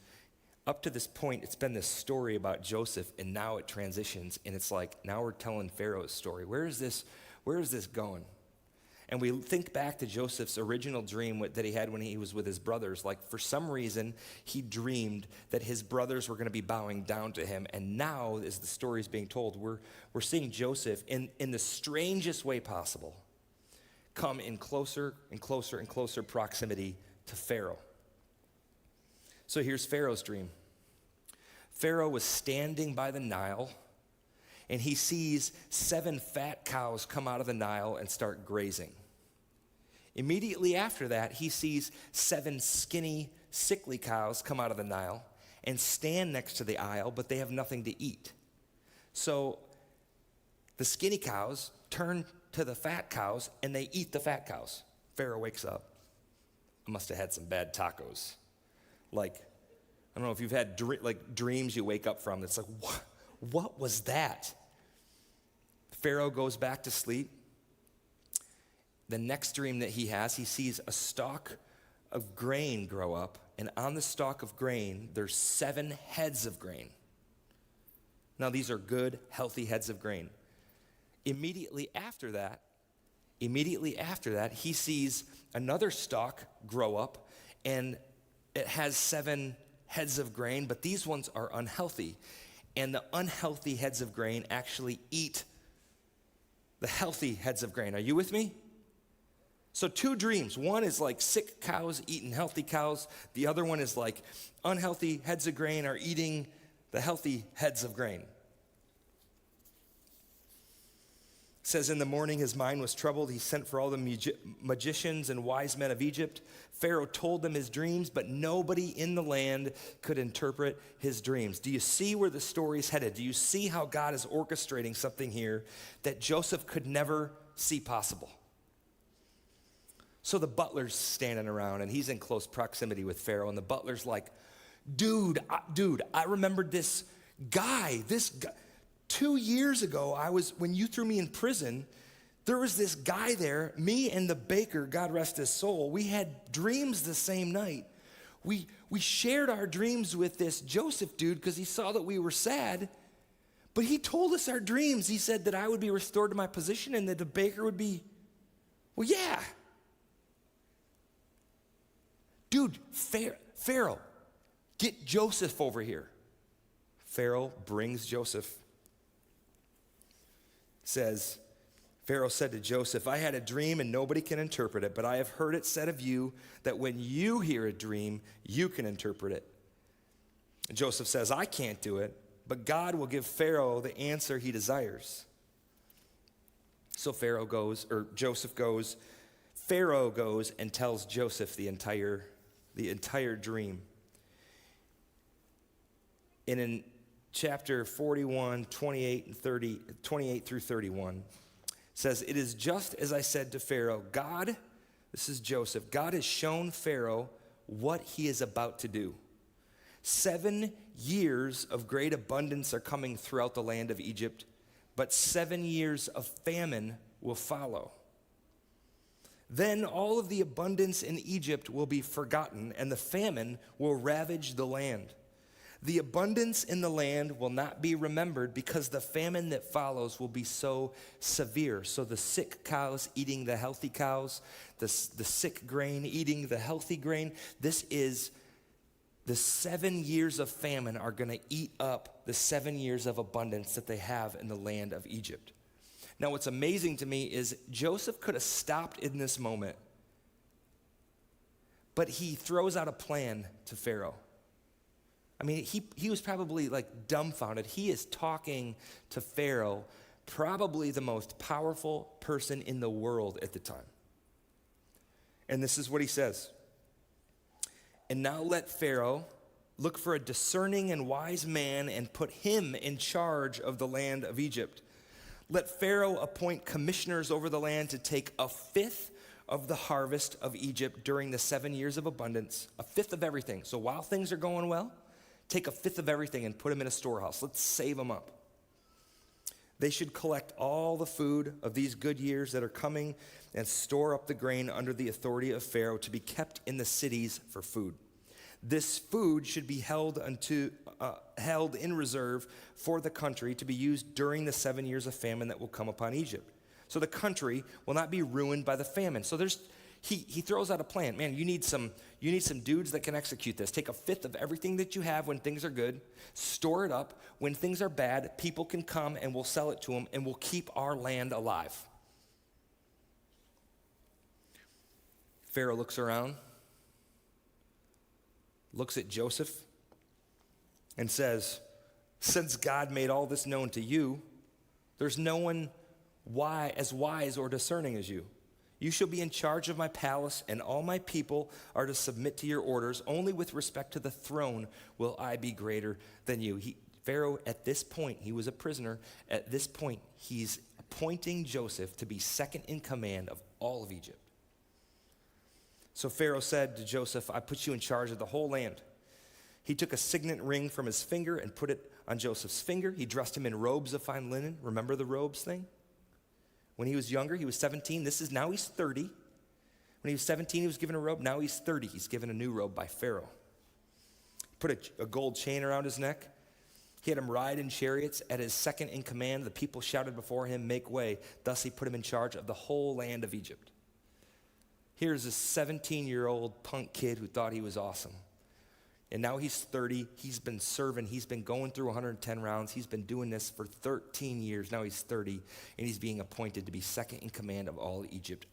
Up to this point, it's been this story about Joseph, and now it transitions, and it's like, now we're telling Pharaoh's story. Where is this going? And we think back to Joseph's original dream that he had when he was with his brothers. Like, for some reason, he dreamed that his brothers were going to be bowing down to him. And now, as the story is being told, we're seeing Joseph, in the strangest way possible, come in closer and closer and closer proximity to Pharaoh. So here's Pharaoh's dream. Pharaoh was standing by the Nile, and he sees 7 fat cows come out of the Nile and start grazing. Immediately after that, he sees 7 skinny, sickly cows come out of the Nile and stand next to the aisle, but they have nothing to eat. So the skinny cows turn to the fat cows, and they eat the fat cows. Pharaoh wakes up. I must have had some bad tacos. Like, I don't know if you've had dreams you wake up from that's like, what was that? Pharaoh goes back to sleep. The next dream that he has, he sees a stalk of grain grow up, and on the stalk of grain, there's 7 heads of grain. Now, these are good, healthy heads of grain. Immediately after that, he sees another stalk grow up, and it has 7 heads of grain, but these ones are unhealthy. And the unhealthy heads of grain actually eat the healthy heads of grain. Are you with me? So 2 dreams. One is like sick cows eating healthy cows. The other one is like unhealthy heads of grain are eating the healthy heads of grain. It says, in the morning his mind was troubled. He sent for all the magicians and wise men of Egypt. Pharaoh told them his dreams, but nobody in the land could interpret his dreams. Do you see where the story's headed? Do you see how God is orchestrating something here that Joseph could never see possible? So the butler's standing around, and he's in close proximity with Pharaoh, and the butler's like, dude, I remembered this guy. 2 years ago, when you threw me in prison, there was this guy there, me and the baker, God rest his soul, we had dreams the same night. We shared our dreams with this Joseph dude because he saw that we were sad, but he told us our dreams. He said that I would be restored to my position and that the baker would be, well, yeah. Dude, Pharaoh, get Joseph over here. Pharaoh brings Joseph. Says, Pharaoh said to Joseph, I had a dream and nobody can interpret it, but I have heard it said of you that when you hear a dream, you can interpret it. And Joseph says, I can't do it, but God will give Pharaoh the answer he desires. So Joseph goes, Pharaoh goes and tells Joseph the entire dream. And in chapter 41, 28 through 31, says, it is just as I said to Pharaoh, this is Joseph, God has shown Pharaoh what he is about to do. 7 years of great abundance are coming throughout the land of Egypt, but 7 years of famine will follow. Then all of the abundance in Egypt will be forgotten, and the famine will ravage the land. The abundance in the land will not be remembered because the famine that follows will be so severe. So the sick cows eating the healthy cows, the sick grain eating the healthy grain. This is the 7 years of famine are going to eat up the 7 years of abundance that they have in the land of Egypt. Now, what's amazing to me is Joseph could have stopped in this moment, but he throws out a plan to Pharaoh. I mean, he was probably like dumbfounded. He is talking to Pharaoh, probably the most powerful person in the world at the time. And this is what he says. And now let Pharaoh look for a discerning and wise man and put him in charge of the land of Egypt. Let Pharaoh appoint commissioners over the land to take 1/5 of the harvest of Egypt during the 7 years of abundance, 1/5 of everything. So while things are going well, take 1/5 of everything and put them in a storehouse. Let's save them up. They should collect all the food of these good years that are coming and store up the grain under the authority of Pharaoh to be kept in the cities for food. This food should be held in reserve for the country to be used during the 7 years of famine that will come upon Egypt. So the country will not be ruined by the famine. So he throws out a plan. Man, you need some dudes that can execute this. Take 1/5 of everything that you have when things are good, store it up. When things are bad, people can come and we'll sell it to them and we'll keep our land alive. Pharaoh looks around, looks at Joseph, and says, since God made all this known to you, there's no one as wise or discerning as you. You shall be in charge of my palace, and all my people are to submit to your orders. Only with respect to the throne will I be greater than you. Pharaoh, at this point, he was a prisoner. At this point, he's appointing Joseph to be second in command of all of Egypt. So Pharaoh said to Joseph, I put you in charge of the whole land. He took a signet ring from his finger and put it on Joseph's finger. He dressed him in robes of fine linen. Remember the robes thing? When he was younger, he was 17. Now he's 30. When he was 17, he was given a robe. Now he's 30. He's given a new robe by Pharaoh. Put a gold chain around his neck. He had him ride in chariots. At his second in command, the people shouted before him, make way. Thus he put him in charge of the whole land of Egypt. Here's a 17-year-old punk kid who thought he was awesome. And now he's 30. He's been serving. He's been going through 110 rounds. He's been doing this for 13 years. Now he's 30, and he's being appointed to be second in command of all Egypt.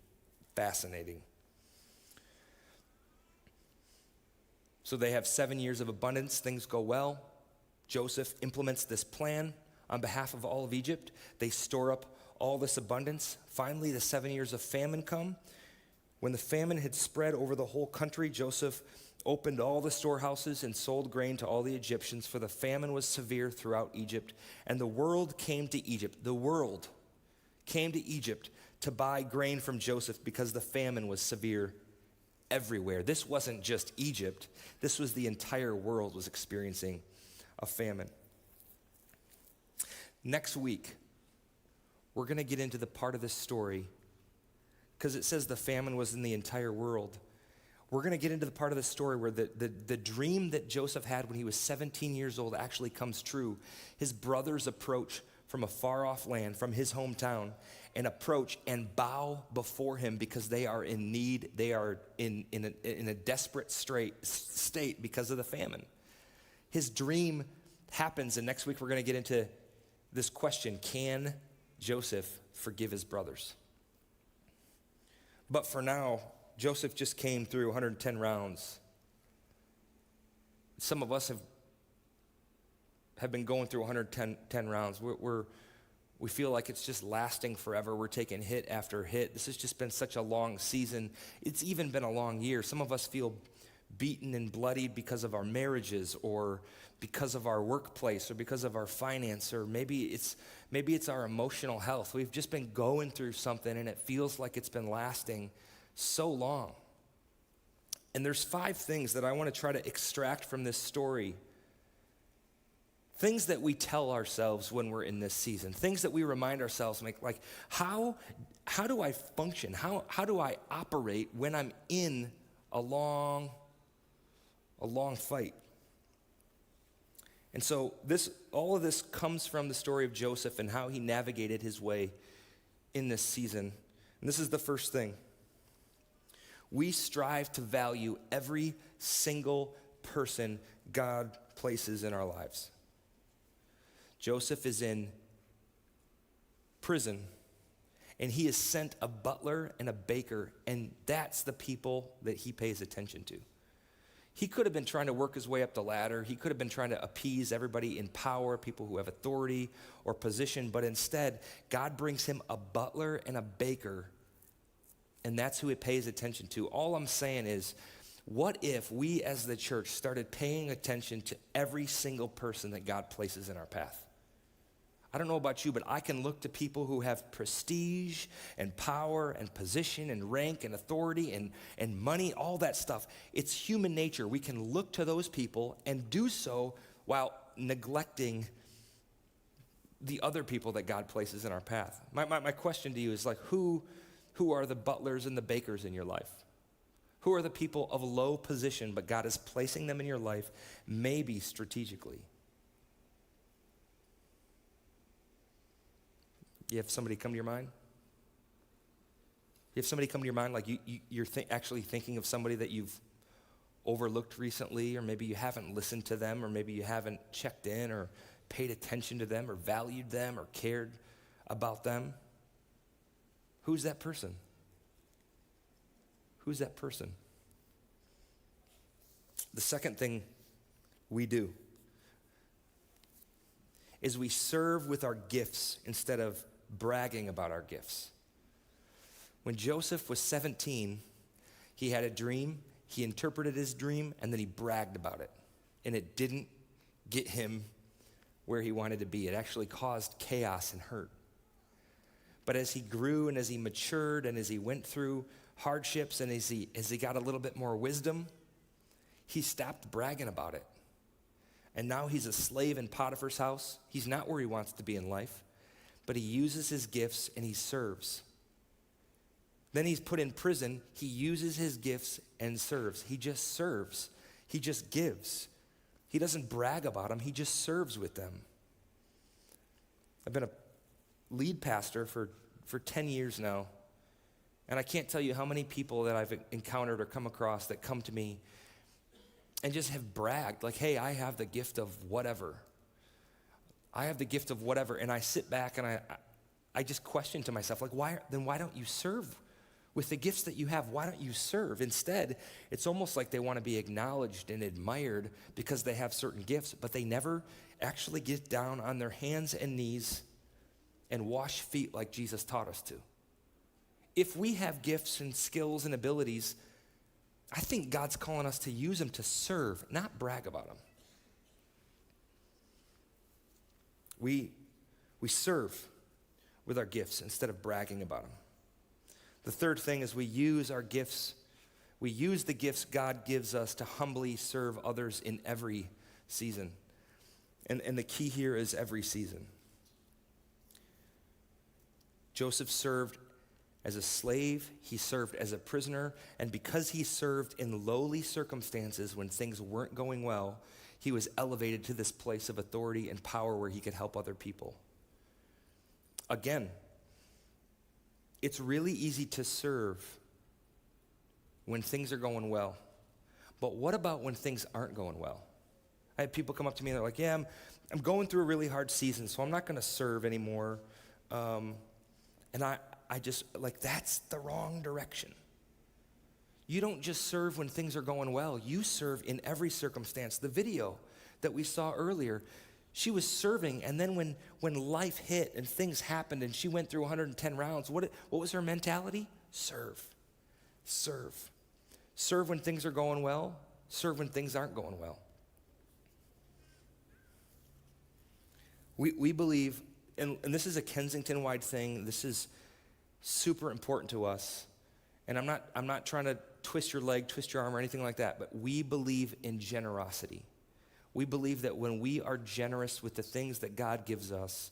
Fascinating. So they have 7 years of abundance. Things go well. Joseph implements this plan on behalf of all of Egypt. They store up all this abundance. Finally, the 7 years of famine come. When the famine had spread over the whole country, Joseph opened all the storehouses and sold grain to all the Egyptians, for the famine was severe throughout Egypt. And the world came to Egypt. The world came to Egypt to buy grain from Joseph because the famine was severe everywhere. This wasn't just Egypt. This was the entire world was experiencing a famine. Next week, we're going to get into the part of this story because it says the famine was in the entire world. We're going to get into the part of the story where the dream that Joseph had when he was 17 years old actually comes true. His brothers approach from a far off land, from his hometown, and approach and bow before him because they are in need. They are in a desperate state because of the famine. His dream happens, and next week we're going to get into this question: can Joseph forgive his brothers? But for now, Joseph just came through 110 rounds. Some of us have been going through 110 rounds. We feel like it's just lasting forever. We're taking hit after hit. This has just been such a long season. It's even been a long year. Some of us feel beaten and bloodied because of our marriages, or because of our workplace, or because of our finance, or maybe it's our emotional health. We've just been going through something, and it feels like it's been lasting so long. And there's 5 things that I want to try to extract from this story. Things that we tell ourselves when we're in this season. Things that we remind ourselves, like how do I function? How do I operate when I'm in a long fight? And so all of this comes from the story of Joseph and how he navigated his way in this season. And this is the first thing. We strive to value every single person God places in our lives. Joseph is in prison, and he has sent a butler and a baker, and that's the people that he pays attention to. He could have been trying to work his way up the ladder. He could have been trying to appease everybody in power, people who have authority or position, but instead, God brings him a butler and a baker, and that's who he pays attention to. All I'm saying is, what if we as the church started paying attention to every single person that God places in our path? I don't know about you, but I can look to people who have prestige and power and position and rank and authority and money, all that stuff. It's human nature. We can look to those people and do so while neglecting the other people that God places in our path. My question to you is, like, who are the butlers and the bakers in your life? Who are the people of low position, but God is placing them in your life, maybe strategically? You have somebody come to your mind? You have somebody come to your mind, like you're actually thinking of somebody that you've overlooked recently, or maybe you haven't listened to them, or maybe you haven't checked in or paid attention to them or valued them or cared about them. Who's that person? Who's that person? The second thing we do is we serve with our gifts instead of bragging about our gifts. When Joseph was 17, he had a dream, he interpreted his dream, and then he bragged about it. And it didn't get him where he wanted to be. It actually caused chaos and hurt. But as he grew and as he matured and as he went through hardships and as he got a little bit more wisdom, he stopped bragging about it. And now he's a slave in Potiphar's house. He's not where he wants to be in life, but he uses his gifts and he serves. Then he's put in prison. He uses his gifts and serves. He just serves. He just gives. He doesn't brag about them. He just serves with them. I've been a lead pastor for 10 years now, and I can't tell you how many people that I've encountered or come across that come to me and just have bragged, like, hey, I have the gift of whatever. I have the gift of whatever. And I sit back and I just question to myself, like, why don't you serve with the gifts that you have? Why don't you serve? Instead, it's almost like they want to be acknowledged and admired because they have certain gifts, but they never actually get down on their hands and knees and wash feet like Jesus taught us to. If we have gifts and skills and abilities, I think God's calling us to use them to serve, not brag about them. We serve with our gifts instead of bragging about them. The third thing is we use our gifts. We use the gifts God gives us to humbly serve others in every season. And the key here is every season. Joseph served as a slave, he served as a prisoner, and because he served in lowly circumstances when things weren't going well, he was elevated to this place of authority and power where he could help other people. Again, it's really easy to serve when things are going well. But what about when things aren't going well? I have people come up to me and they're like, yeah, I'm going through a really hard season, so I'm not going to serve anymore. And I just, like, that's the wrong direction. You don't just serve when things are going well. You serve in every circumstance. The video that we saw earlier, she was serving, and then when life hit and things happened and she went through 110 rounds, what was her mentality? Serve. Serve. Serve when things are going well. Serve when things aren't going well. We believe, and this is a Kensington-wide thing, this is super important to us, and I'm not trying to twist your leg, twist your arm, or anything like that, but we believe in generosity. We believe that when we are generous with the things that God gives us,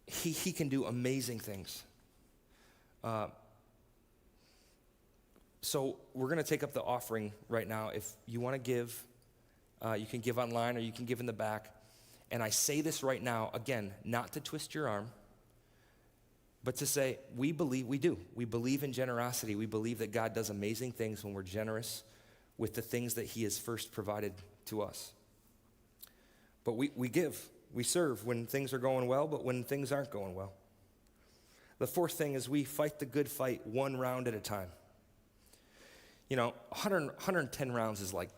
He can do amazing things. So we're going to take up the offering right now. If you want to give, you can give online or you can give in the back. And I say this right now, again, not to twist your arm, but to say we believe in generosity. We believe that God does amazing things when we're generous with the things that He has first provided to us. But we give, we serve when things are going well, but when things aren't going well. The fourth thing is we fight the good fight one round at a time. 110 rounds is like,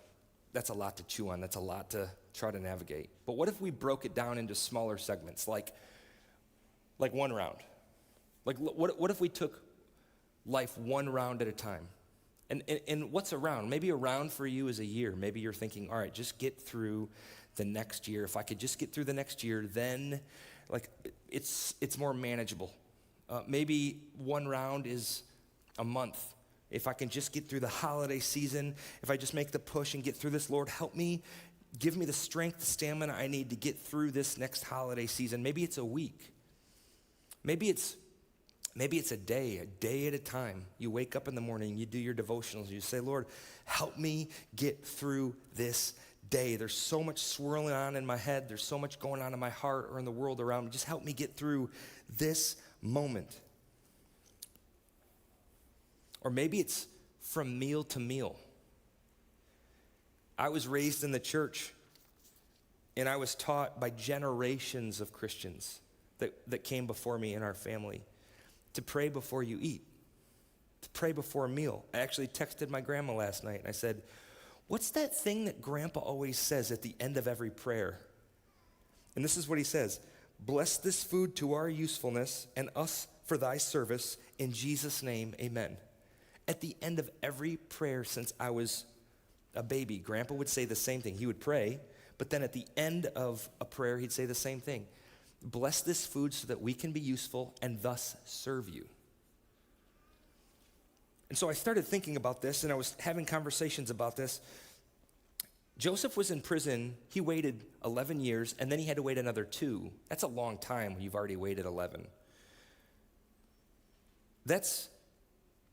that's a lot to chew on. That's a lot to try to navigate. But what if we broke it down into smaller segments, like one round? Like, what if we took life one round at a time? And what's a round? Maybe a round for you is a year. Maybe you're thinking, all right, just get through the next year. If I could just get through the next year, then it's more manageable. Maybe one round is a month. If I can just get through the holiday season, if I just make the push and get through this, Lord, help me, give me the strength, the stamina I need to get through this next holiday season. Maybe it's a week. Maybe it's a day at a time. You wake up in the morning, you do your devotionals, you say, Lord, help me get through this day. There's so much swirling on in my head. There's so much going on in my heart or in the world around me. Just help me get through this moment. Or maybe it's from meal to meal. I was raised in the church, and I was taught by generations of Christians that came before me in our family to pray before you eat, to pray before a meal. I actually texted my grandma last night, and I said, what's that thing that Grandpa always says at the end of every prayer? And this is what he says, bless this food to our usefulness and us for thy service. In Jesus' name, amen. At the end of every prayer since I was a baby, Grandpa would say the same thing. He would pray, but then at the end of a prayer, he'd say the same thing. Bless this food so that we can be useful and thus serve you. And so I started thinking about this, and I was having conversations about this. Joseph was in prison. He waited 11 years, and then he had to wait another 2. That's a long time when you've already waited 11. That's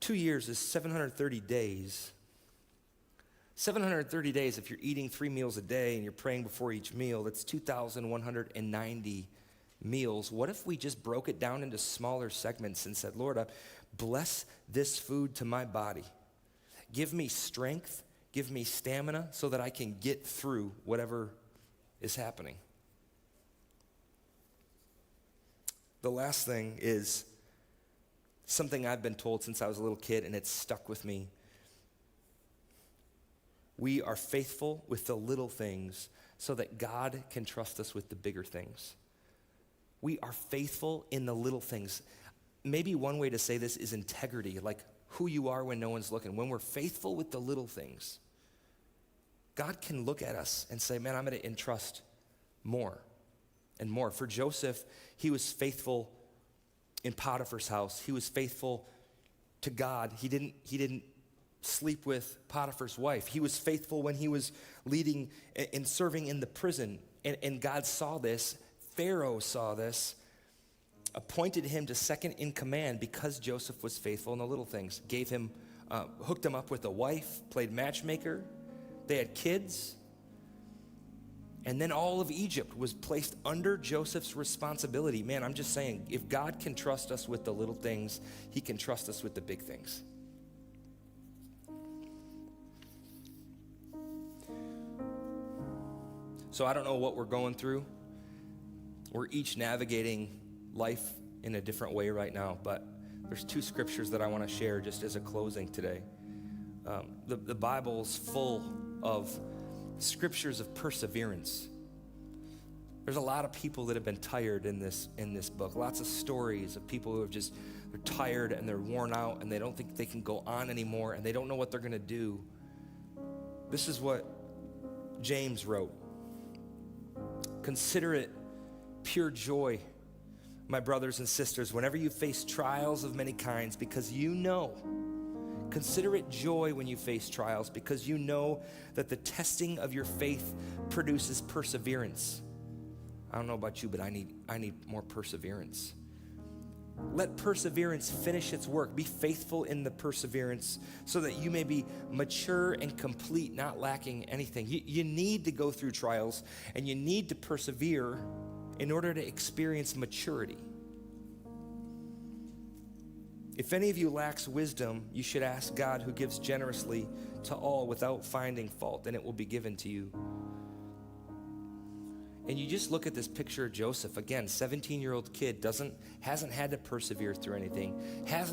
2 years is 730 days. 730 days, if you're eating 3 meals a day and you're praying before each meal, that's 2,190 meals. What if we just broke it down into smaller segments and said, Lord, bless this food to my body. Give me strength, give me stamina so that I can get through whatever is happening. The last thing is something I've been told since I was a little kid, and it's stuck with me. We are faithful with the little things so that God can trust us with the bigger things. we are faithful in the little things. Maybe one way to say this is integrity, like who you are when no one's looking. When we're faithful with the little things, God can look at us and say, man, I'm going to entrust more and more. For Joseph, he was faithful in Potiphar's house. He was faithful to God. He didn't sleep with Potiphar's wife. He was faithful when he was leading and serving in the prison. And God saw this. Pharaoh saw this, appointed him to second in command because Joseph was faithful in the little things. Hooked him up with a wife, played matchmaker. They had kids. And then all of Egypt was placed under Joseph's responsibility. Man, I'm just saying, if God can trust us with the little things, he can trust us with the big things. So I don't know what we're going through. We're each navigating life in a different way right now, but there's two scriptures that I want to share just as a closing today. The Bible's full of scriptures of perseverance. There's a lot of people that have been tired in this book. Lots of stories of people who they're tired and they're worn out and they don't think they can go on anymore and they don't know what they're going to do. This is what James wrote. Consider it pure joy, my brothers and sisters, whenever you face trials of many kinds, because consider it joy when you face trials, because you know that the testing of your faith produces perseverance. I don't know about you, but I need more perseverance. Let perseverance finish its work. Be faithful in the perseverance so that you may be mature and complete, not lacking anything. You need to go through trials and you need to persevere in order to experience maturity. If any of you lacks wisdom, you should ask God, who gives generously to all without finding fault, and it will be given to you. And you just look at this picture of Joseph, again, 17-year-old kid, hasn't had to persevere through anything,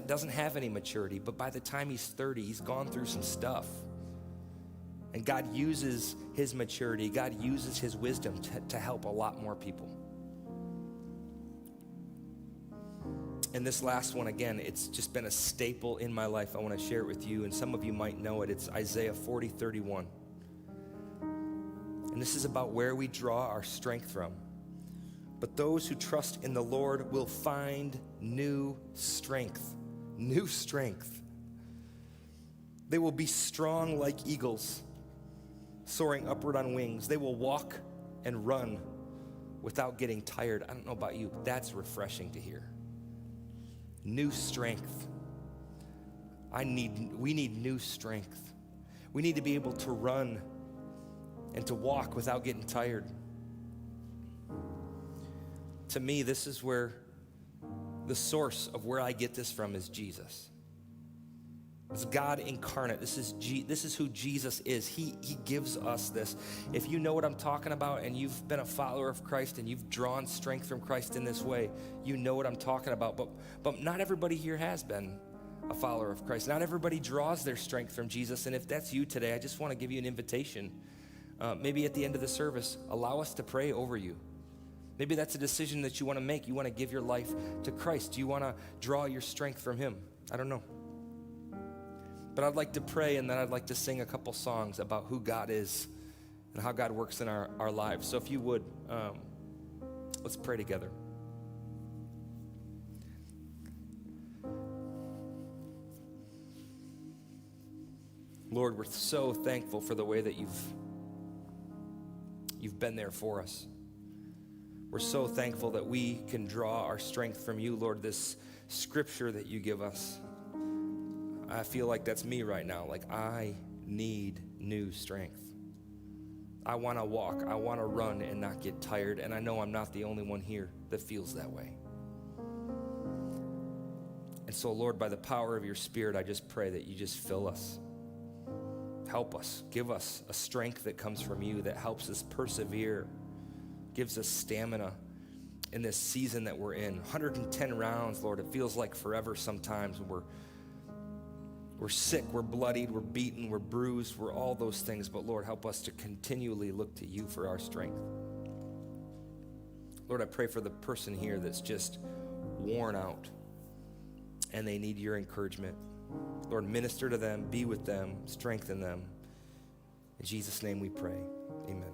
doesn't have any maturity, but by the time he's 30, he's gone through some stuff. And God uses his maturity, God uses his wisdom to help a lot more people. And this last one, again, it's just been a staple in my life. I want to share it with you, and some of you might know it. It's Isaiah 40:31. And this is about where we draw our strength from. But those who trust in the Lord will find new strength. New strength. They will be strong like eagles, soaring upward on wings. They will walk and run without getting tired. I don't know about you, that's refreshing to hear. New strength. We need new strength. We need to be able to run and to walk without getting tired. To me, this is where the source of where I get this from is Jesus. It's God incarnate. This is who Jesus is. He gives us this. If you know what I'm talking about and you've been a follower of Christ and you've drawn strength from Christ in this way, you know what I'm talking about. But not everybody here has been a follower of Christ. Not everybody draws their strength from Jesus. And if that's you today, I just want to give you an invitation. Maybe at the end of the service, allow us to pray over you. Maybe that's a decision that you want to make. You want to give your life to Christ. Do you want to draw your strength from him? I don't know. But I'd like to pray, and then I'd like to sing a couple songs about who God is and how God works in our lives. So if you would, let's pray together. Lord, we're so thankful for the way that you've been there for us. We're so thankful that we can draw our strength from you, Lord, this scripture that you give us. I feel like that's me right now. Like, I need new strength. I want to walk. I want to run and not get tired. And I know I'm not the only one here that feels that way. And so, Lord, by the power of your Spirit, I just pray that you just fill us. Help us. Give us a strength that comes from you that helps us persevere, gives us stamina in this season that we're in. 110 rounds, Lord. It feels like forever sometimes. We're sick, we're bloodied, we're beaten, we're bruised, we're all those things. But Lord, help us to continually look to you for our strength. Lord, I pray for the person here that's just worn out and they need your encouragement. Lord, minister to them, be with them, strengthen them. In Jesus' name we pray. Amen.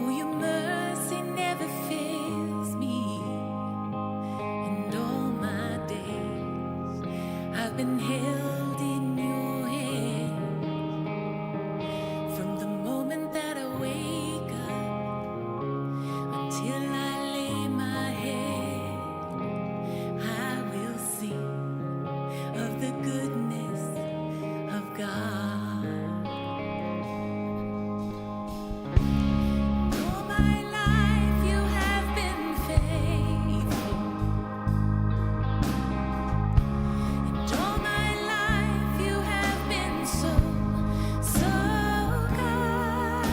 Oh, your mercy never fails me, and all my days I've been held in your hand. From the moment that I wake up until I lay my head, I will sing of the goodness of God. All my life you have been faithful, and all my life you have been so, so good.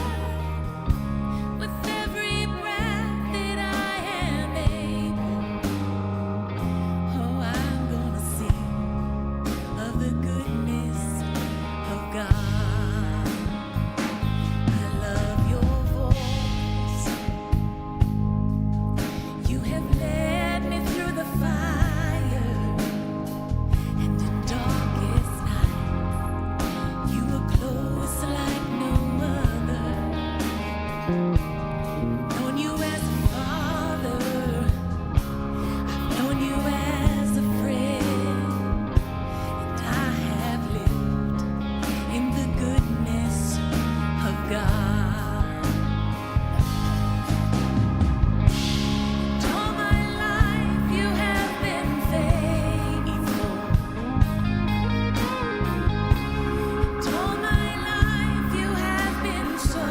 With every breath that I am able, oh, I'm gonna sing of the goodness of God. I love your voice. You have led me through the fire, and in darkest night, you were close like no other. Known you as a father, I've known you as a friend, and I have lived in the goodness of God. And all my life you have been faithful, and all my life you have been so,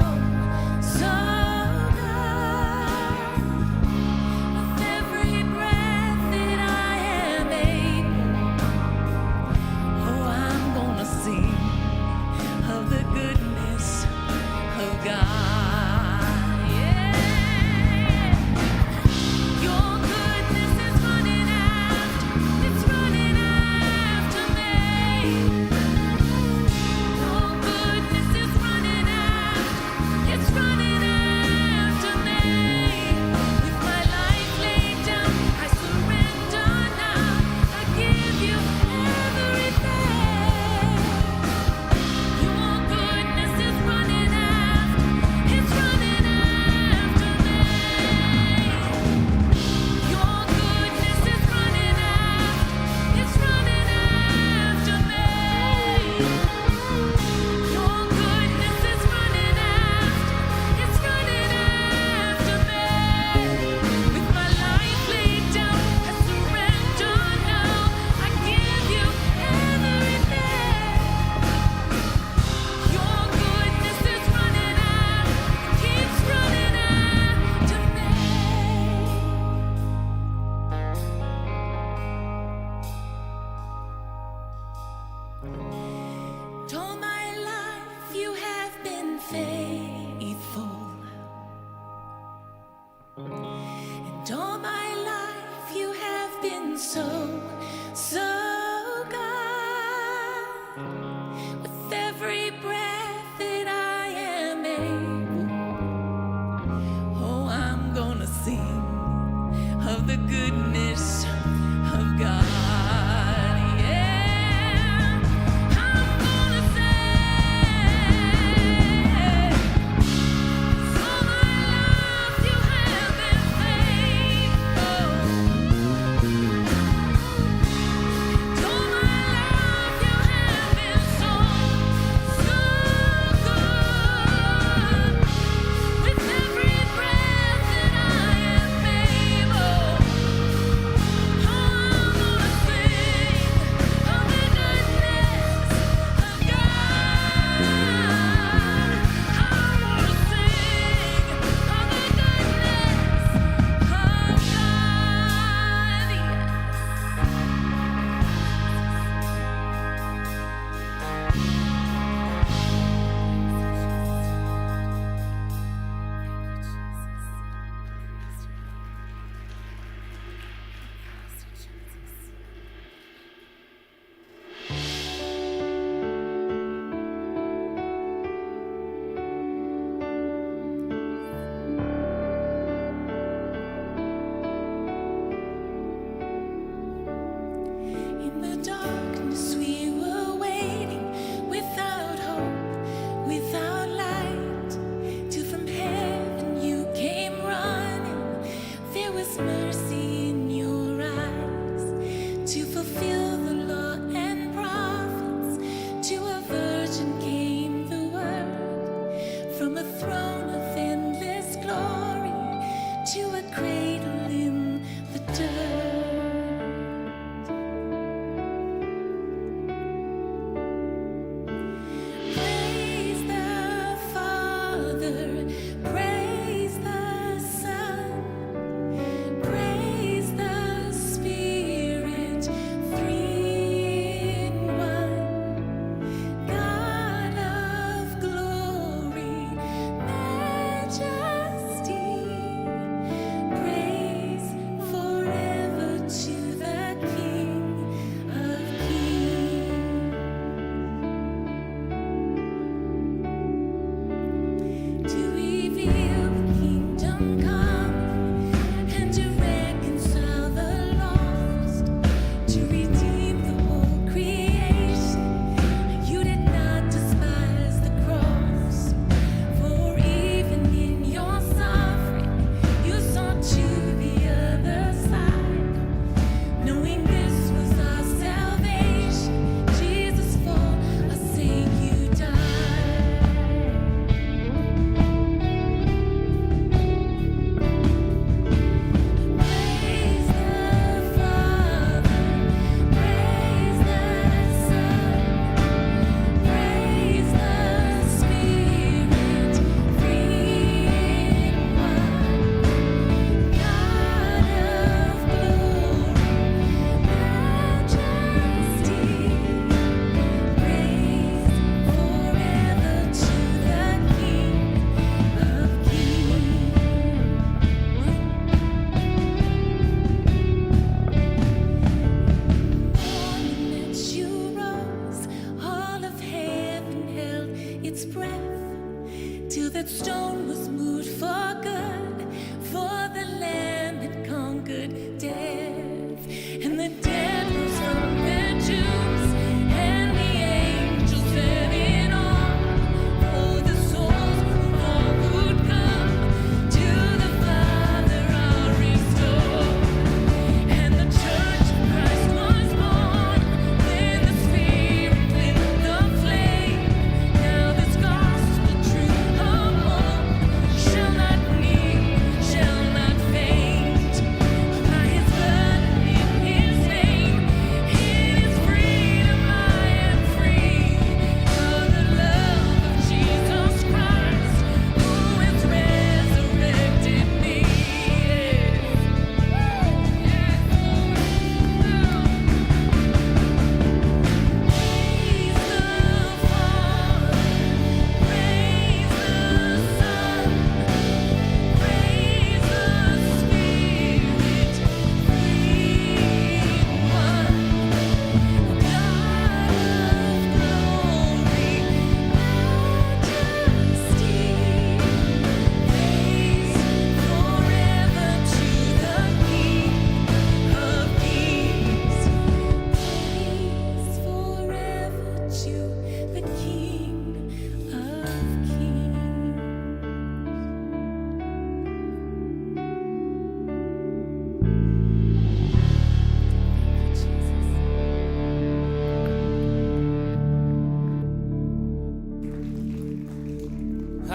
so good. With every breath that I am able, oh, I'm gonna sing of the goodness of God. Yeah. Your goodness is running after, it's running after me. Your goodness is running after, it's running after me. With my life laid down, I surrender now. I give you everything. Your goodness is running after, it's running after me. Your goodness is running after, it's running after me. Your goodness is running after, it's running after me. With my life laid down, I surrender now. I give you everything. Your goodness is running after, keeps running after me. All my life you have been faithful, and all my life you have been so, so good. With every breath that I am able, oh, I'm gonna sing of the goodness of God. Yeah.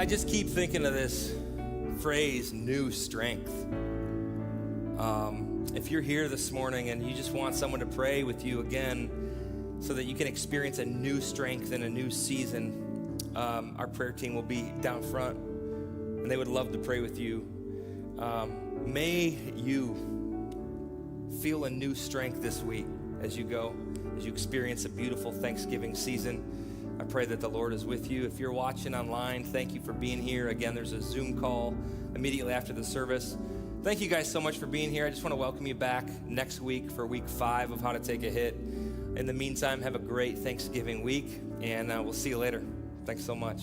I just keep thinking of this phrase, new strength. If you're here this morning and you just want someone to pray with you again so that you can experience a new strength in a new season, our prayer team will be down front and they would love to pray with you. May you feel a new strength this week as you go, as you experience a beautiful Thanksgiving season. I pray that the Lord is with you. If you're watching online, thank you for being here. Again, there's a Zoom call immediately after the service. Thank you guys so much for being here. I just want to welcome you back next week for week 5 of How to Take a Hit. In the meantime, have a great Thanksgiving week, and we'll see you later. Thanks so much.